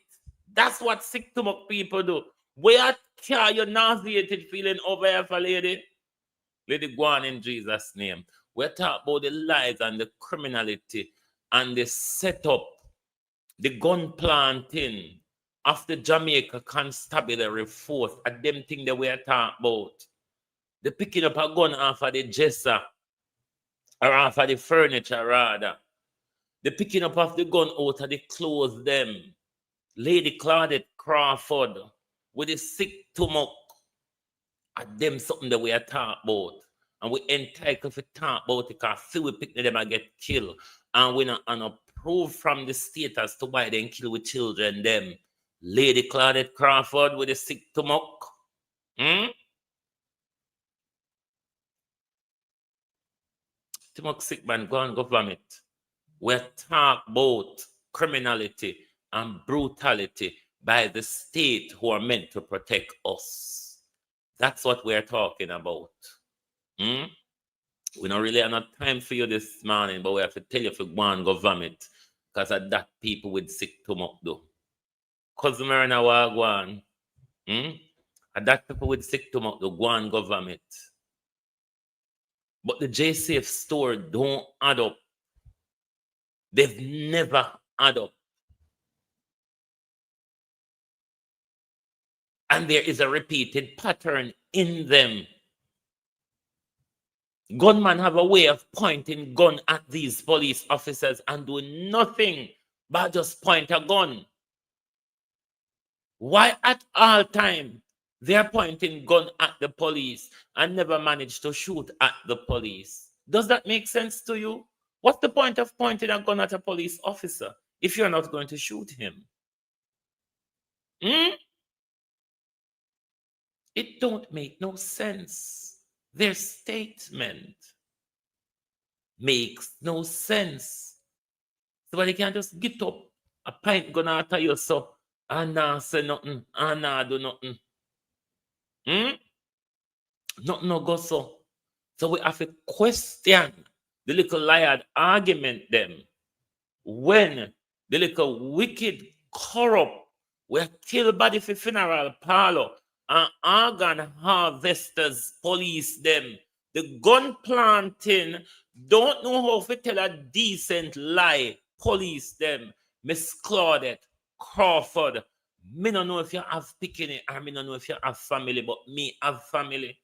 Speaker 3: That's what sick stomach people do. Where care you nauseated feeling over here for lady? Lady go on in Jesus' name. We're talking about the lies and the criminality and the setup, the gun planting of the Jamaica Constabulary Force, and them thing that we're talking about. The picking up a gun off of the dresser or off of the furniture rather. The picking up of the gun out of the clothes them. Lady Claudette Crawford with the sick stomach. And them something that we are talking about. And we entitled to talk about it because see we pick them and get killed. And we not approve from the state as to why they kill with children them. Lady Claudette Crawford with the sick stomach. Stomach sick man, go and go vomit. We're talking about criminality and brutality by the state who are meant to protect us. That's what we're talking about. We don't really have enough time for you this morning, but we have to tell you if you go and go vomit. Because of that people with sick stomach do. Cousin Marina Wagwan. And that people with sick stomach do go and go vomit. But the JCF store don't add up. They've never add up. And there is a repeated pattern in them. Gunmen have a way of pointing gun at these police officers and doing nothing but just point a gun. Why at all time they are pointing gun at the police and never manage to shoot at the police? Does that make sense to you? What's the point of pointing a gun at a police officer if you're not going to shoot him? It don't make no sense. Their statement makes no sense. Somebody can just get up, a pint gun after you so, and not say nothing, and not do nothing. Nothing no go so. So we have to question the little liar argument them when the little wicked, corrupt, we kill body for funeral parlor and organ harvesters police them. The gun planting don't know how to tell a decent lie. Police them. Miss Claudette Crawford. Me don't know if you have picking or me don't know if you have family, but me have family.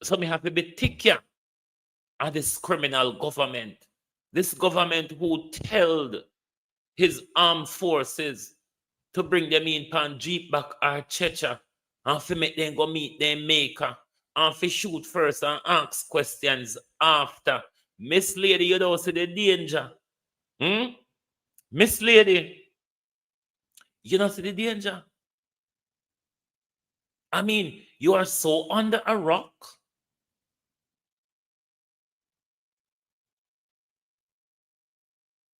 Speaker 3: So me have to be thicker at this criminal government. This government who told his armed forces to bring them in pan Jeep back or Checha and to make them go meet their maker and to shoot first and ask questions after. Miss Lady, you don't see the danger. Miss Lady, you don't see the danger. I mean, you are so under a rock.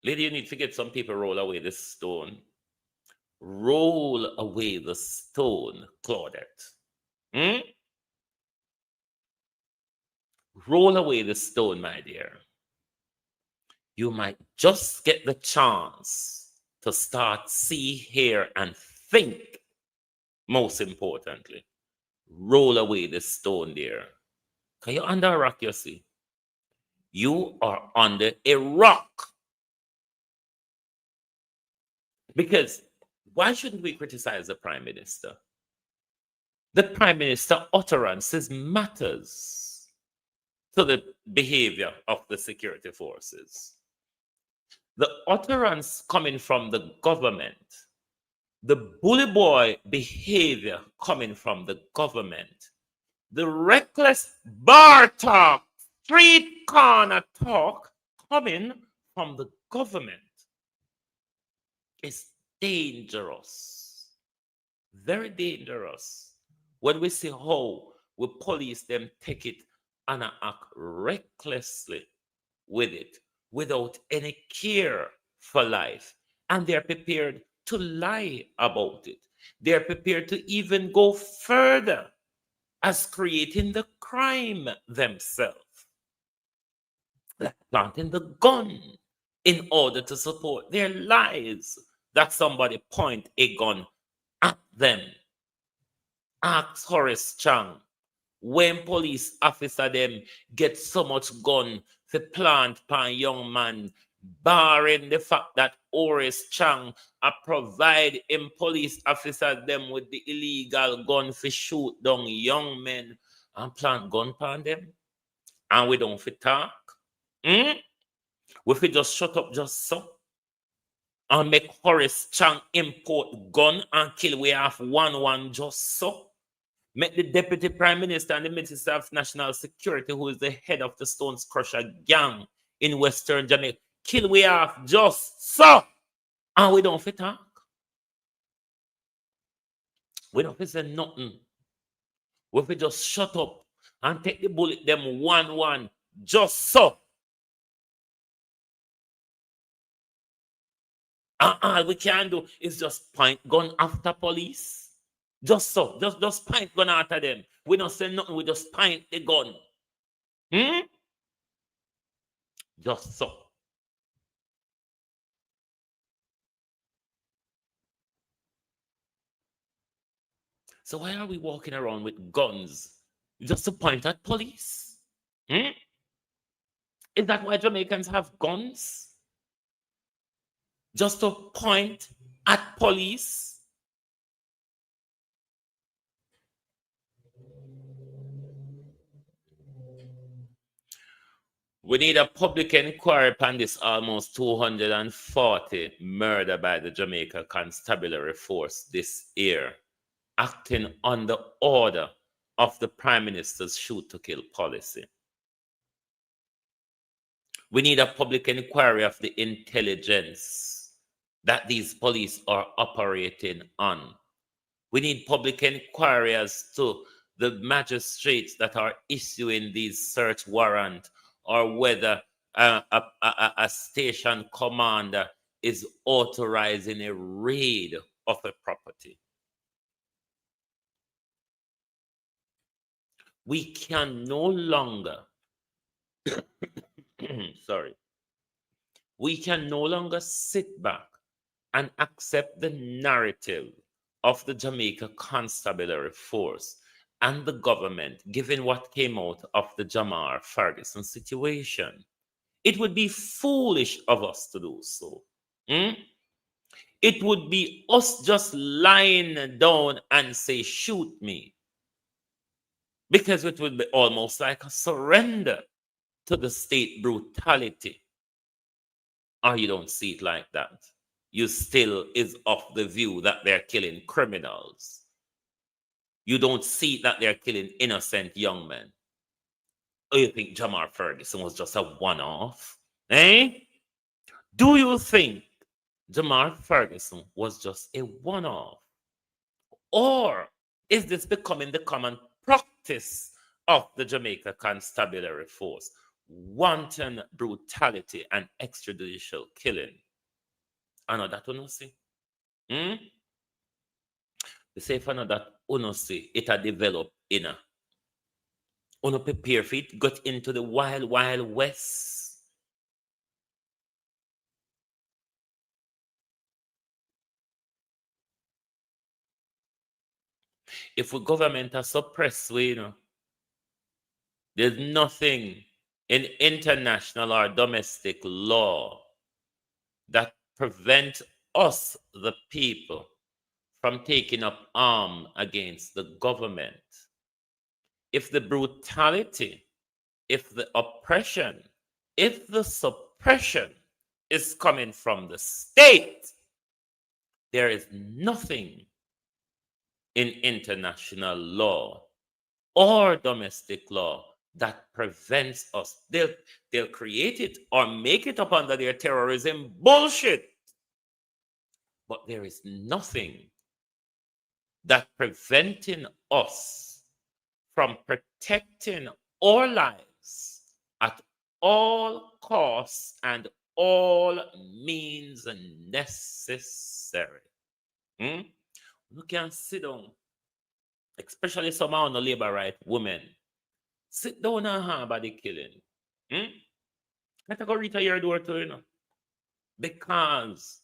Speaker 3: Lady, you need to get some people roll away this stone. Roll away the stone, Claudette. Roll away the stone, my dear. You might just get the chance to start see, hear, and think. Most importantly, roll away the stone, dear. Because you're under a rock, you see. You are under a rock. Because why shouldn't we criticize the Prime Minister? The Prime Minister utterances matters to the behavior of the security forces. The utterance coming from the government, the bully boy behavior coming from the government, the reckless bar talk, street corner talk coming from the government is dangerous, very dangerous. When we see how we police them take it and act recklessly with it without any care for life, and they're prepared to lie about it. They're prepared to even go further as creating the crime themselves, like planting the gun in order to support their lies, that somebody point a gun at them. Ask Horace Chang, when police officer them get so much gun to plant pan young man, barring the fact that Horace Chang provide him police officer them with the illegal gun to shoot down young men and plant gun pan them, and we don't fit talk. We fit just shut up just so and make Horace Chang import gun and kill we have one just so. Make the Deputy Prime Minister and the Minister of National Security, who is the head of the Stones Crusher gang in Western Jamaica, kill we off just so. And we don't fit talk. We don't fit say nothing. We fit just shut up and take the bullet them one just so. And all we can do is just point gun after police. Just so. Just point gun after them. We don't say nothing. We just point the gun. Just so. So why are we walking around with guns just to point at police? Is that why Jamaicans have guns? Just to point at police? We need a public inquiry upon this almost 240 murder by the Jamaica Constabulary Force this year, acting on the order of the Prime Minister's shoot to kill policy. We need a public inquiry of the intelligence that these police are operating on. We need public inquiry as to the magistrates that are issuing these search warrants, or whether a station commander is authorizing a raid of a property. We can no longer, we can no longer sit back and accept the narrative of the Jamaica Constabulary Force and the government, given what came out of the Jamar Ferguson situation. It would be foolish of us to do so. It would be us just lying down and say, shoot me. Because it would be almost like a surrender to the state brutality. Or you don't see it like that. You still is of the view that they're killing criminals. You don't see that they're killing innocent young men. Or you think Jamar Ferguson was just a one-off? Do you think Jamar Ferguson was just a one-off? Or is this becoming the common practice of the Jamaica Constabulary Force? Wanton brutality and extrajudicial killing. I know that you see. The say for now that you see it had developed in a you prepare for it, got into the wild west. If the government are suppressed, there's nothing in international or domestic law that prevent us, the people, from taking up arms against the government. If the brutality, if the oppression, if the suppression is coming from the state, there is nothing in international law or domestic law that prevents us. They'll create it or make it up under their terrorism bullshit. But there is nothing that preventing us from protecting our lives at all costs and all means necessary. You can sit down, especially some of the labor right women. Sit down and harbor the killing. Let her go reach your door to, because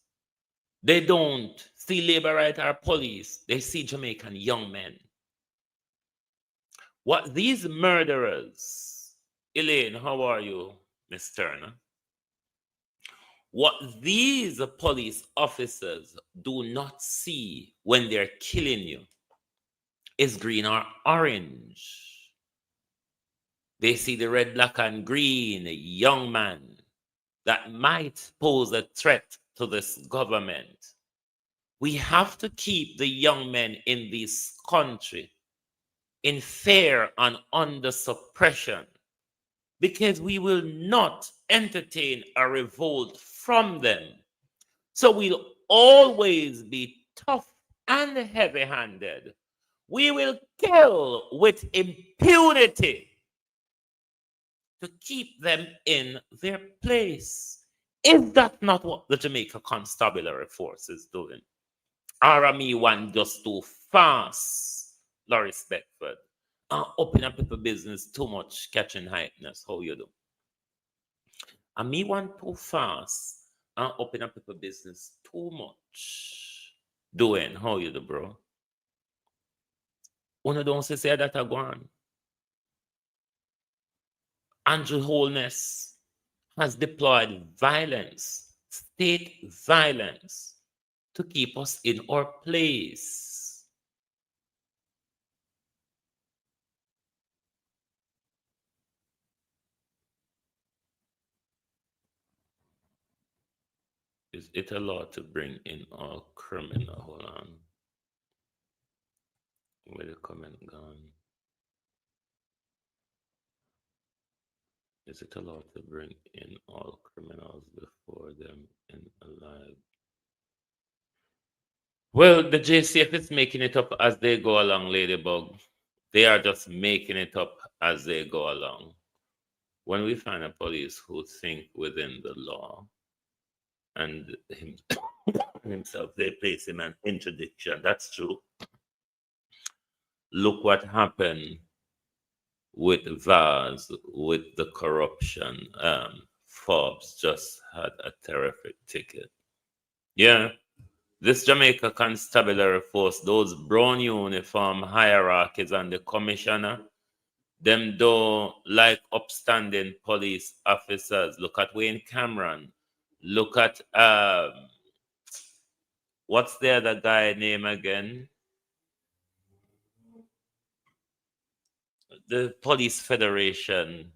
Speaker 3: they don't see labor right or police. They see Jamaican young men. What these murderers, Elaine, how are you, Miss Turner? What these police officers do not see when they're killing you is green or orange. They see the red, black, and green young man that might pose a threat to this government. We have to keep the young men in this country in fear and under suppression, because we will not entertain a revolt from them. So we'll always be tough and heavy-handed. We will kill with impunity to keep them in their place. Is that not what the Jamaica Constabulary Force is doing? Or me one just too fast, Loris Beckford? Open up people business too much, catching hypeness. How you do? And me one too fast, open up people business too much. Doing, how you do, bro? One don't say that I go on. Andrew Holness has deployed violence, state violence, to keep us in our place. Is it a law to bring in all criminal? Hold on. Where the comment gone? Is it a law to bring in all criminals before them in alive? Well, the JCF is making it up as they go along, Ladybug. They are just making it up as they go along. When we find a police who think within the law and himself, they place him an interdiction. That's true. Look what happened with Vaz, with the corruption. Forbes just had a terrific ticket. Yeah. This Jamaica Constabulary Force, those brown uniform hierarchies and the commissioner, them don't like upstanding police officers. Look at Wayne Cameron. Look at, what's the other guy name again? The Police Federation.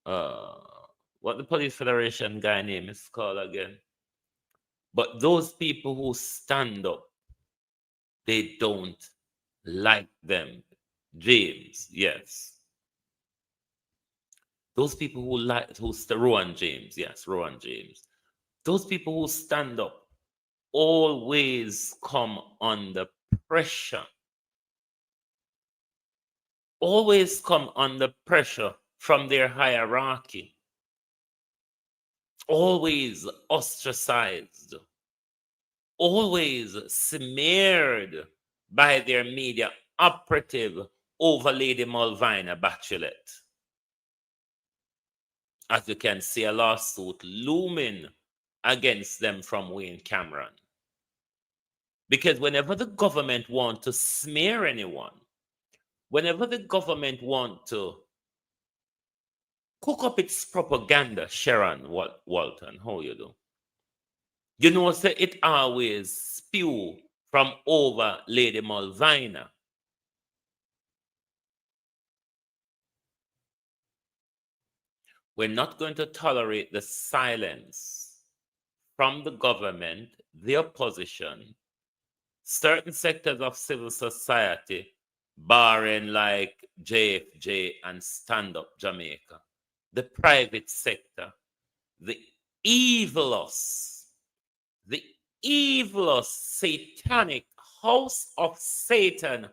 Speaker 3: What the Police Federation guy name is called again? But those people who stand up, they don't like them. James, yes. Those people who like, Rowan James, yes, Rowan James. Those people who stand up always come under pressure. Always come under pressure from their hierarchy. Always ostracized. Always smeared by their media operative over Lady Malvina Bachelet. As you can see, a lawsuit looming against them from Wayne Cameron. Because whenever the government want to smear anyone, whenever the government want to cook up its propaganda, Sharon Walton, how you do? You know, say it always spew from over Lady Malvina. We're not going to tolerate the silence from the government, the opposition, certain sectors of civil society, barring like JFJ and Stand Up Jamaica, the private sector, the evilous, the evilous satanic house of Satan,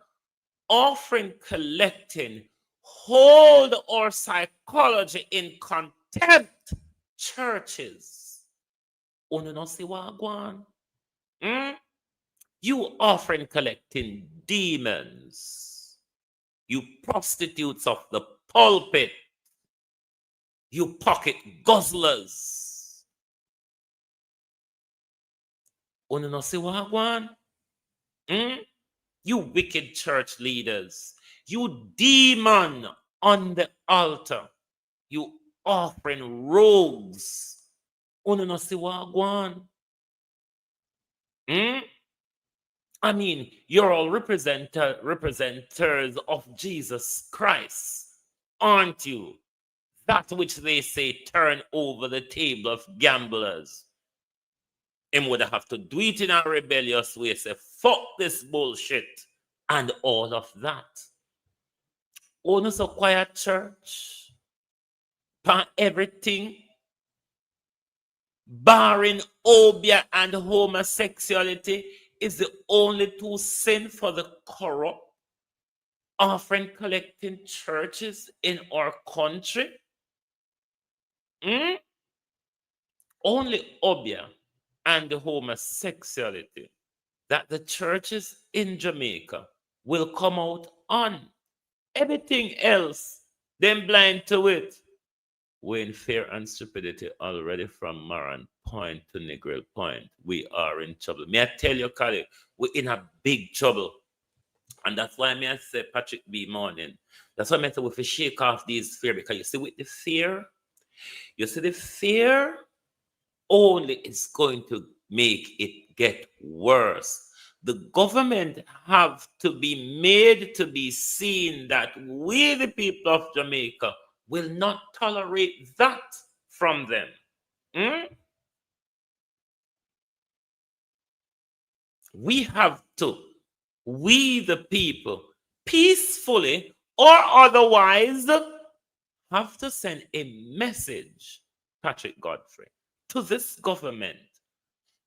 Speaker 3: offering, collecting, hold our psychology in contempt, churches. Una no see what go on? You offering, collecting demons. You prostitutes of the pulpit. You pocket guzzlers. Una no see what go on? You wicked church leaders. You demon on the altar. You offering rogues. Una no see what go on? I mean, you're all representers of Jesus Christ, aren't you? That which they say turn over the table of gamblers. Him would have to do it in a rebellious way, say, fuck this bullshit, and all of that. Oh, so quiet church. Pan everything. Barring obia and homosexuality is the only two sin for the corrupt, offering, collecting churches in our country. Only obia and the homosexuality that the churches in Jamaica will come out on. Everything else, them blind to it. We're in fear and stupidity already from Maran Point to Negril Point. We are in trouble. May I tell you, colleague, we're in a big trouble. And that's why I say Patrick B. Morning. That's why I say we have to shake off these fear, because you see with the fear, the fear only is going to make it get worse. The government have to be made to be seen that we, the people of Jamaica, will not tolerate that from them. We have to, we the people, peacefully or otherwise, have to send a message, Patrick Godfrey, to this government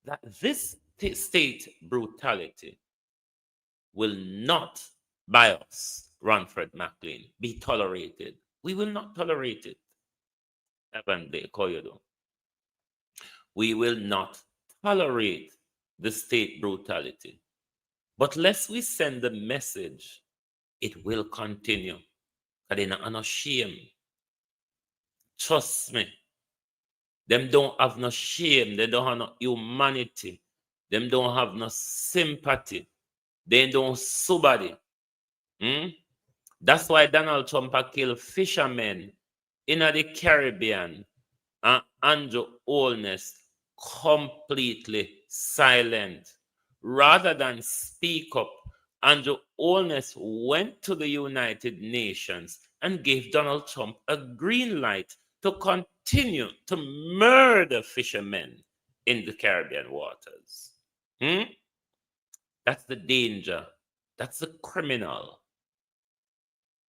Speaker 3: that this state brutality will not, by us, Ranford McLean, be tolerated. We will not tolerate it. We will not tolerate the state brutality. But lest we send the message, it will continue. Because they're not shame. Trust me. Them don't have no shame. They don't have no humanity. Them don't have no sympathy. They don't somebody. That's why Donald Trump killed fishermen in the Caribbean, and Andrew Holness completely silent. Rather than speak up, Andrew Holness went to the United Nations and gave Donald Trump a green light to continue to murder fishermen in the Caribbean waters. That's the danger. That's the criminal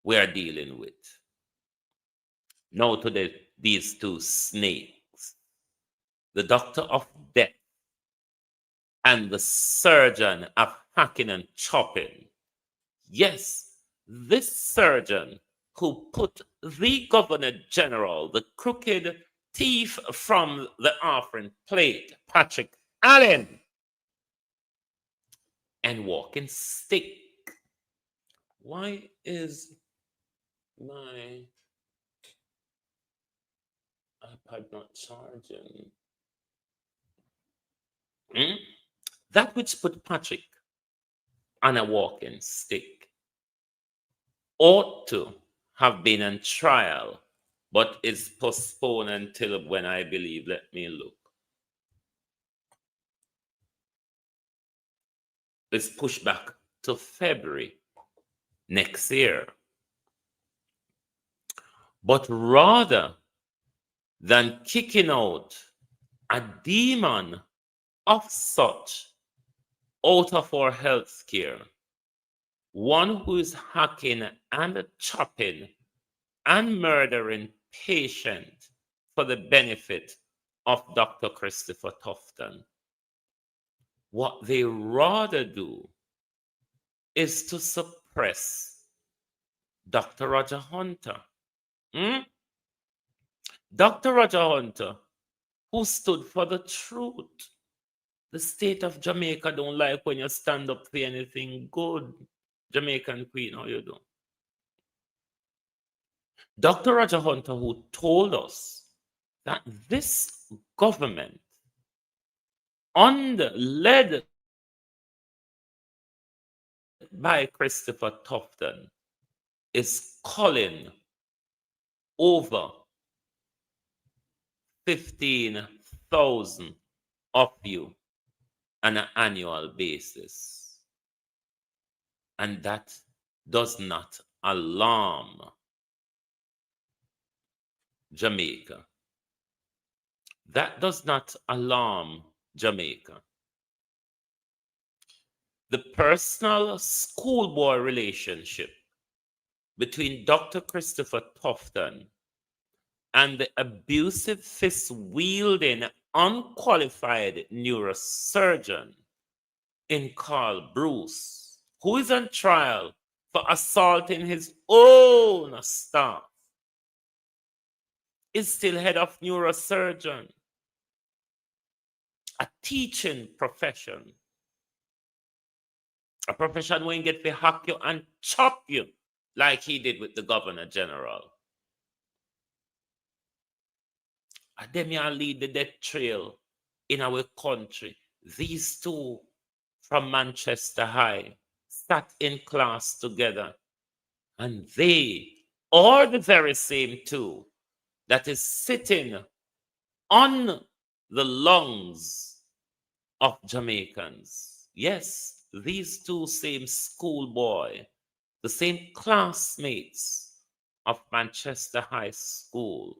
Speaker 3: we are dealing with. Now to these two snakes, the doctor of death and the surgeon of hacking and chopping. Yes, this surgeon who put the Governor General, the crooked thief from the offering plate, Patrick Allen, and walking stick. Why is my iPad not charging? That which put Patrick on a walking stick ought to have been on trial, but is postponed until when I believe, let me look. is pushed back to February next year. But rather than kicking out a demon of such out of our health care, one who is hacking and chopping and murdering patients for the benefit of Dr. Christopher Tufton, what they rather do is to suppress Dr. Roger Hunter. Dr. Roger Hunter, who stood for the truth. The state of Jamaica don't like when you stand up for anything good. Jamaican Queen, how you do? Dr. Roger Hunter, who told us that this government, led by Christopher Tufton, is culling over 15,000 of you on an annual basis. And that does not alarm Jamaica. That does not alarm Jamaica. The personal schoolboy relationship between Dr. Christopher Tufton and the abusive fist-wielding, unqualified neurosurgeon in Carl Bruce, who is on trial for assaulting his own staff, is still head of neurosurgeon, a teaching profession, a profession where you get to hack you and chop you like he did with the Governor General. And them you lead the death trail in our country. These two from Manchester High sat in class together, and they are the very same two that is sitting on the lungs of Jamaicans. Yes, these two same schoolboy, the same classmates of Manchester High School,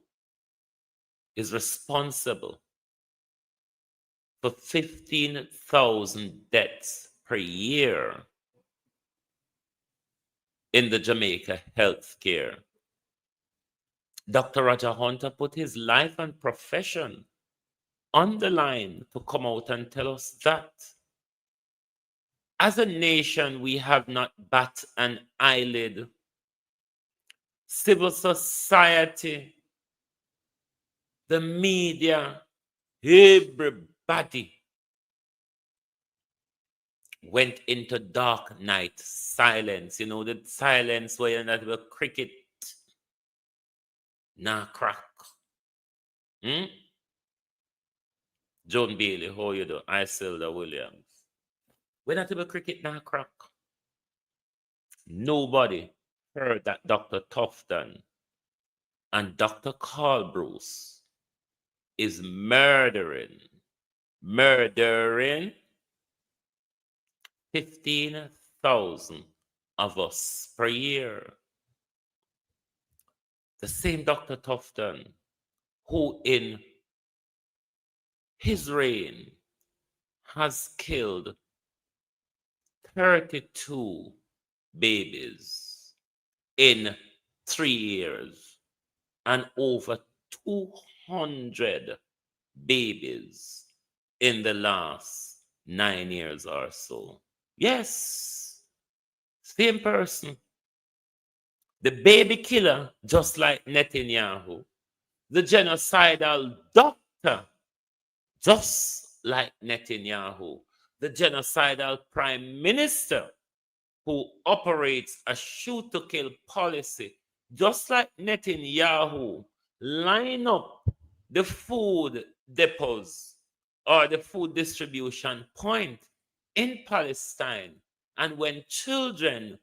Speaker 3: is responsible for 15,000 deaths per year in the Jamaica healthcare. Dr. Roger Hunter put his life and profession on the line to come out and tell us that. As a nation, we have not bat an eyelid. Civil society, the media, everybody went into dark night silence. You know, the silence where you're not a cricket, nah crack. Joan Bailey, how you do? Isilda Williams. We're not even cricket, nah crack. Nobody heard that Dr. Tufton and Dr. Carl Bruce is murdering 15,000 of us per year. The same Dr. Tufton who in his reign has killed 32 babies in 3 years and over 200 babies in the last 9 years or so. Yes, same person. The baby killer, just like Netanyahu. The genocidal doctor, just like Netanyahu. The genocidal prime minister who operates a shoot-to-kill policy, just like Netanyahu, line up the food depots or the food distribution point in Palestine. And when children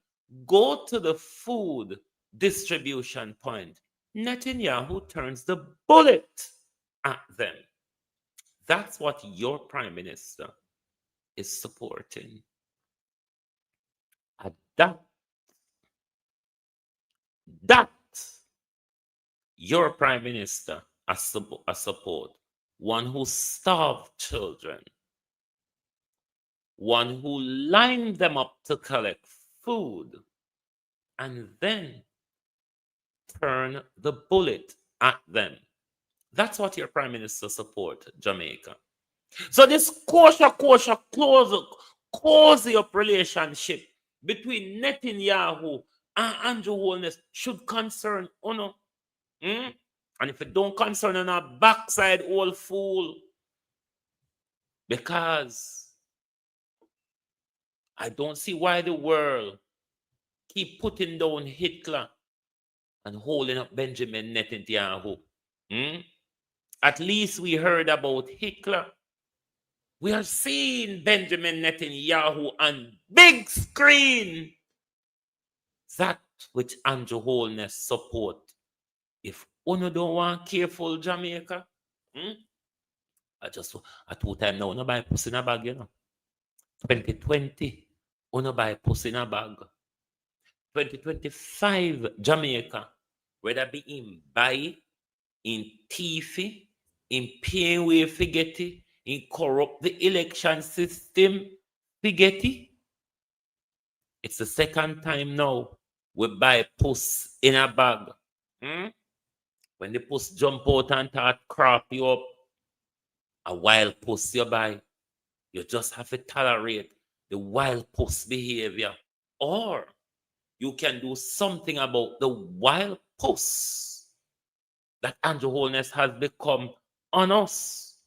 Speaker 3: go to the food distribution point, Netanyahu turns the bullet at them. That's what your prime minister is supporting. that your prime minister a support, one who starved children, one who lined them up to collect food, and then turn the bullet at them. That's what your prime minister support, Jamaica. So this cozy up relationship between Netanyahu and Andrew Holness should concern Uno. And if it don't concern on our backside, old fool, because I don't see why the world keep putting down Hitler and holding up Benjamin Netanyahu. At least we heard about Hitler. We are seeing Benjamin Netanyahu on big screen. That which Andrew Holness support. If Uno don't want careful Jamaica, I 2 times now, Uno buy pussy in a bag, 2020, Uno buy pussy in a bag. 2025 Jamaica, whether be in buy, in thiefy, in paying way forgetty, in corrupt the election system forgetty. It's the second time now we buy puss in a bag. When the puss jump out and start crap you up, a wild puss you buy, you just have to tolerate the wild puss behavior. Or you can do something about the wild puss that Andrew Holness has become on us.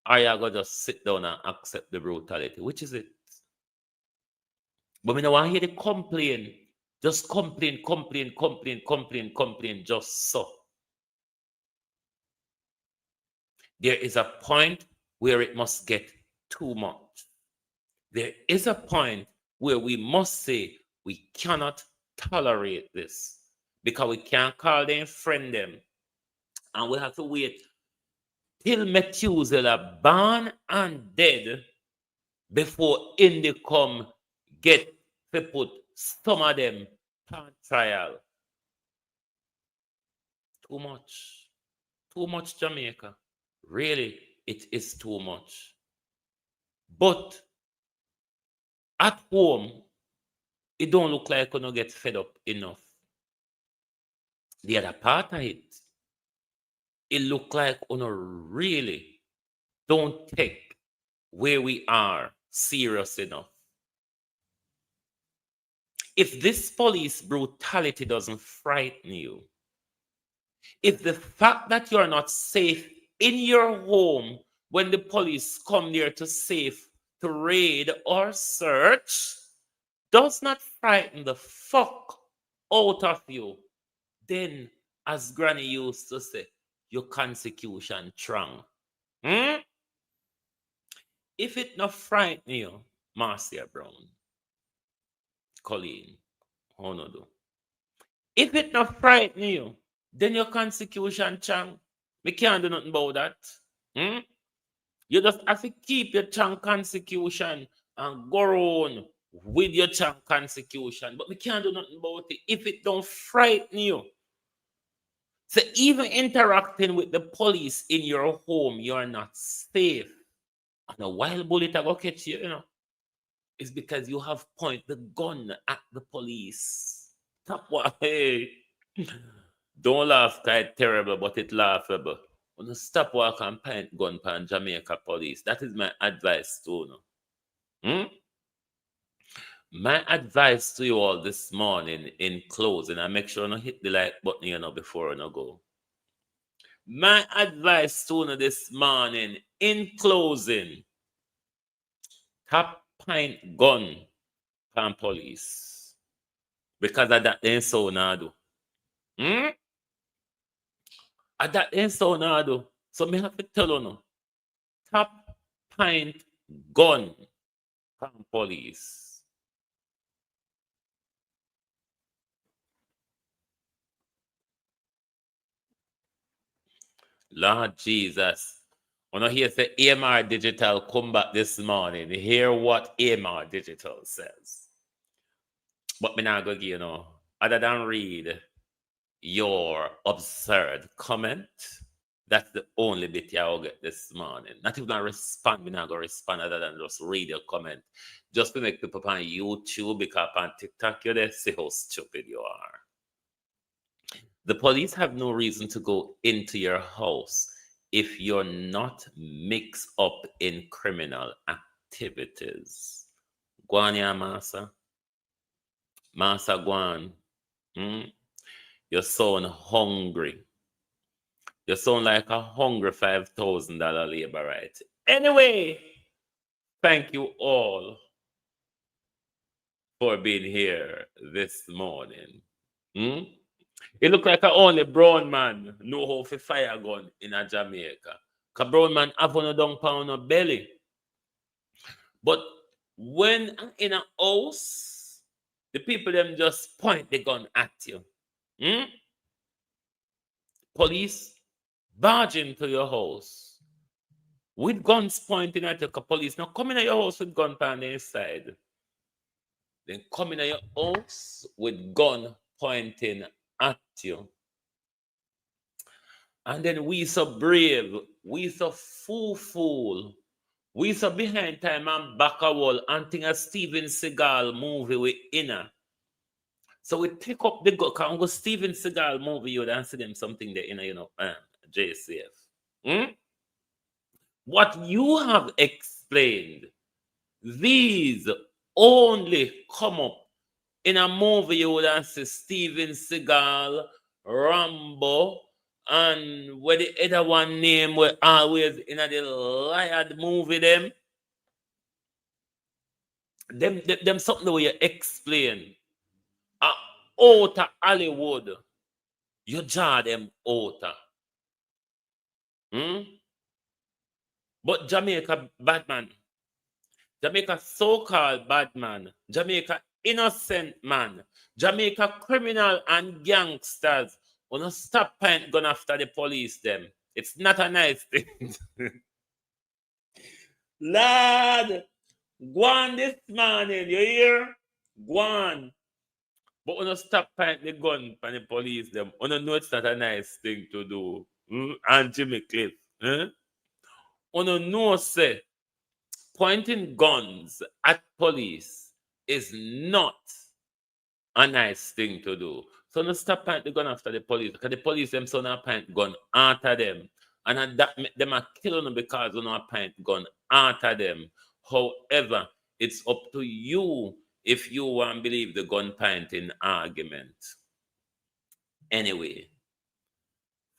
Speaker 3: Or you go just sit down and accept the brutality. Which is it? But we don't want to hear the complain. Just complain, just so. There is a point where it must get too much. There is a point where we must say we cannot tolerate this because we can't call them friend them. And we have to wait till Methuselah born and dead before Indy come get to put some of them on trial. Too much Jamaica. Really, it is too much. But at home, it don't look like we're gonna get fed up enough. The other part of it look like we really don't take where we are serious enough. If this police brutality doesn't frighten you, if the fact that you're not safe in your home when the police come there to raid or search does not frighten the fuck out of you, then, as Granny used to say, your consecution strong. If it not frighten you, Marcia Brown, Colleen, how no do? If it not frighten you, then your consecution strong. We can't do nothing about that. You just have to keep your strong consecution and go on with your strong consecution. But we can't do nothing about it if it don't frighten you. So even interacting with the police in your home, you're not safe. And a wild bullet I go catch you, it's because you have pointed the gun at the police. Stop what? Hey. Don't laugh, quite terrible, but it's laughable. When stop walk and point gun pan Jamaica police. That is my advice to you. My advice to you all this morning in closing, and make sure you hit the like button before you go. My advice to you this morning in closing, top pint gun pan police. Because of that ain't so now do. And that ain't so now do. So me have to tell you now. Top pint gun pan police. Lord Jesus. When I hear say AMR Digital come back this morning, hear what AMR Digital says. But me not gonna give other than read your absurd comment. That's the only bit I will get this morning. Not even a respond. Me not gonna respond other than just read your comment. Just to make people on YouTube, because on TikTok you there see how stupid you are. The police have no reason to go into your house if you're not mixed up in criminal activities. Guan ya massa. Massa guan. You sound hungry. You sound like a hungry $5,000 labor right. Anyway, thank you all for being here this morning. It look like a only brown man know how to fire a gun in a Jamaica. Because brown man have on a down pound of belly. But when in a house, the people them just point the gun at you. Police barge into your house with guns pointing at you. Police now come in your house with gun on the inside. Then come in your house with gun pointing at you. And then we so brave, we so fool, we so behind time and back a wall and think a Steven Seagal movie with inner. So we pick up the gun, can go Steven Seagal movie, you and see them something there in JCF. What you have explained, these only come up in a movie you would have see Steven Seagal, Rambo, and where the other one name were always in the liar movie them something the way you explain. Out of Hollywood, you jar them out. But Jamaica bad man, Jamaica so-called bad man, Jamaica innocent man, Jamaica criminal and gangsters wanna stop point gun after the police them. It's not a nice thing. Lad, go on this morning, you hear? Go on. But wanna stop point the gun from the police them. Wanna know it's not a nice thing to do. And Jimmy Cliff. Wanna know say pointing guns at police is not a nice thing to do. So no stop point the gun after the police, because the police them so not point gun after them. And that them are killing them because they not point gun after them. However, it's up to you if you want to believe the gun pointing argument. Anyway,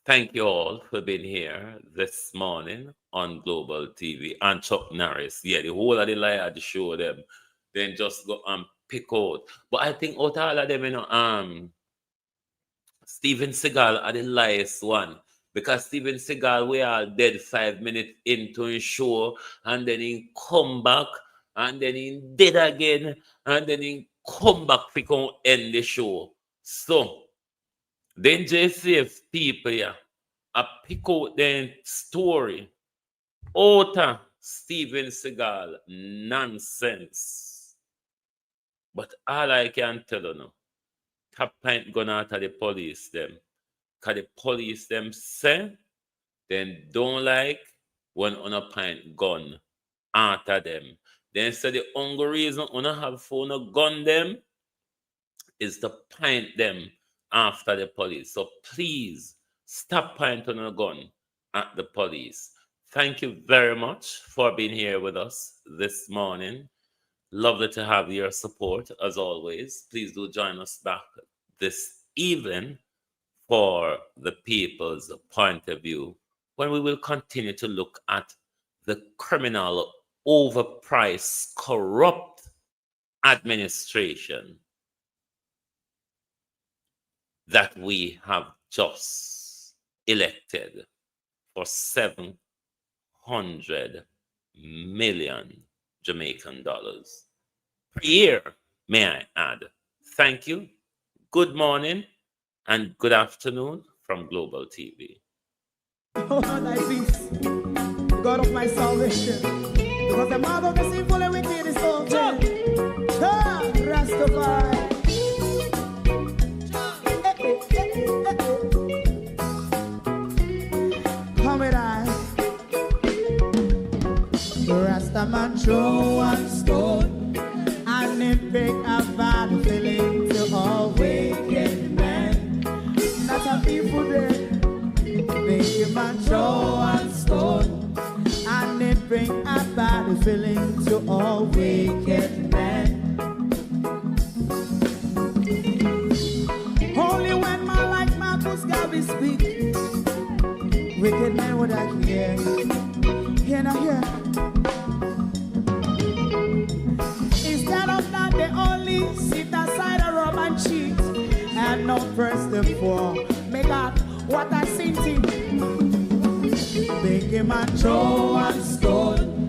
Speaker 3: thank you all for being here this morning on Global TV. And Chuck Norris, the whole of the liar to show them, then just go and pick out. But I think out of all of them, Steven Seagal are the liest one. Because Steven Seagal, we are dead 5 minutes into his show, and then he come back, and then he dead again, and then he come back to end the show. So, then JCF people here, I pick out their story out of Steven Seagal nonsense. But all I can tell you now, top point gun out of the police them. Because the police them say, then don't like when on a point gun after them. Then say the only reason on a have phone a gun them is to point them after the police. So please stop pointing a gun at the police. Thank you very much for being here with us this morning. Lovely to have your support as always. Please do join us back this evening for the people's point of view, when we will continue to look at the criminal, overpriced, corrupt administration that we have just elected for 700 million Jamaican dollars per year, may I add. Thank you. Good morning and good afternoon from Global TV.
Speaker 2: Oh, thy peace, God of my salvation, because the mouth of the sinful and wicked is open. Rastafari. Rastaman throw one stone, and it bring a bad feeling to all wicked men. Not a people there. Wicked man throw one stone, and it bring a bad feeling to all wicked men. Only when man like Marcus Garvey speak, wicked men would I hear. Hear now hear. Instead of that, they only sit aside and rub and cheat, and not press the floor. Make God what I seen thing. Big man throw one stone,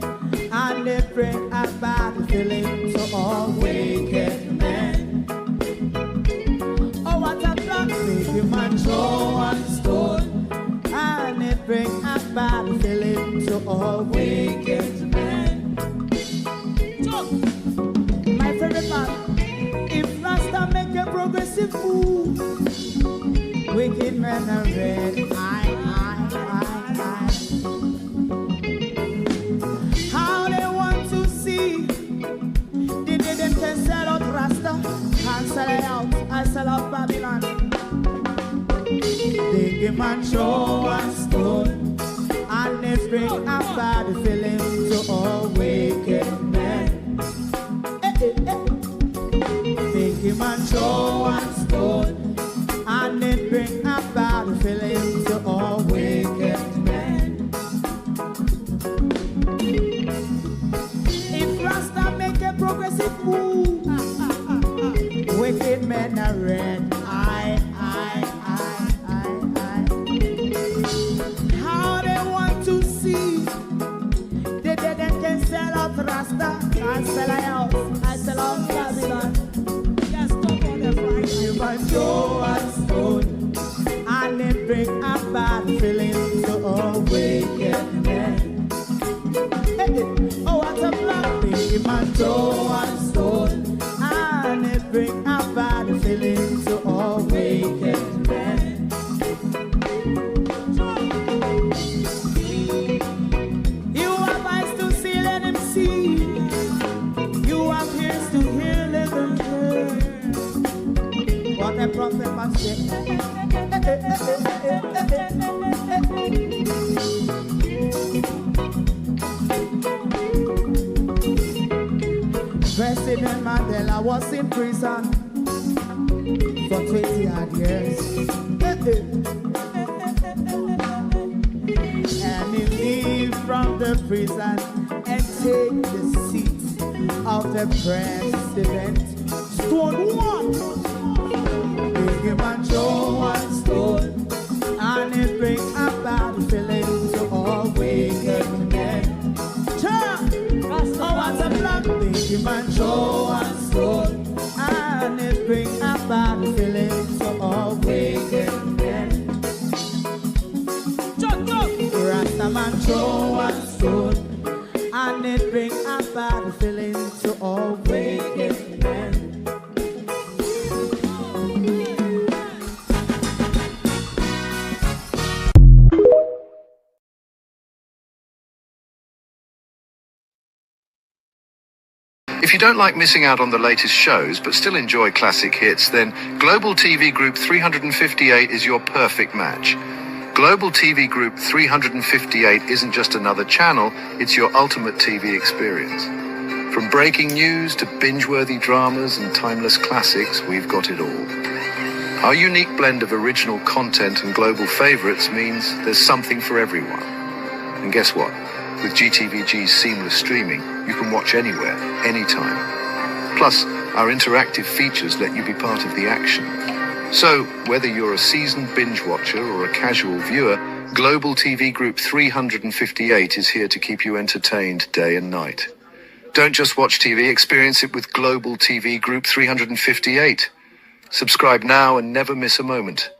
Speaker 2: and they bring a bad feeling to all wicked men. Oh, what a plan. Big man throw one stone, and they bring a bad feeling to all wicked men. My favorite part, if Rasta make a progressive move, wicked men are red. How they want to see the day them can sell out Rasta and sell it out. I sell out Babylon. Big man throw one stone, and they bring a bad feeling to all wicked men. Big man throw one stone, and it bring a bad feeling to all wicked men. If Rasta make a progressive move, wicked men are red. How they want to see the dead can sell out Rasta and sell out. I sell out Babylon. Yes, stop on the right. You must throw a stone, and it bring a bad feeling to all wicked men. Oh, what a black big man throw one stone, and it bring a bad feeling to all wicked men. You have eyes to see, let him see. You have ears to hear, let them hear. What a prophet must say. President Mandela was in prison for 20 odd years. And he leave from the prison and take the seat of the president. Stone one. Big man throw one stone, and it bring a bad feeling to all wicked men. Oh, what a black big man throw one stone, and it bring a bad feeling to all wicked men. Rasta man throw one stone, and it bring a bad feeling to all wicked men.
Speaker 1: If you don't like missing out on the latest shows but still enjoy classic hits, then Global TV Group 358 is your perfect match. Global TV Group 358 isn't just another channel, it's your ultimate TV experience. From breaking news to binge-worthy dramas and timeless classics, we've got it all. Our unique blend of original content and global favorites means there's something for everyone. And guess what? With GTVG's seamless streaming, you can watch anywhere, anytime. Plus, our interactive features let you be part of the action. So, whether you're a seasoned binge watcher or a casual viewer, Global TV Group 358 is here to keep you entertained day and night. Don't just watch TV, experience it with Global TV Group 358. Subscribe now and never miss a moment.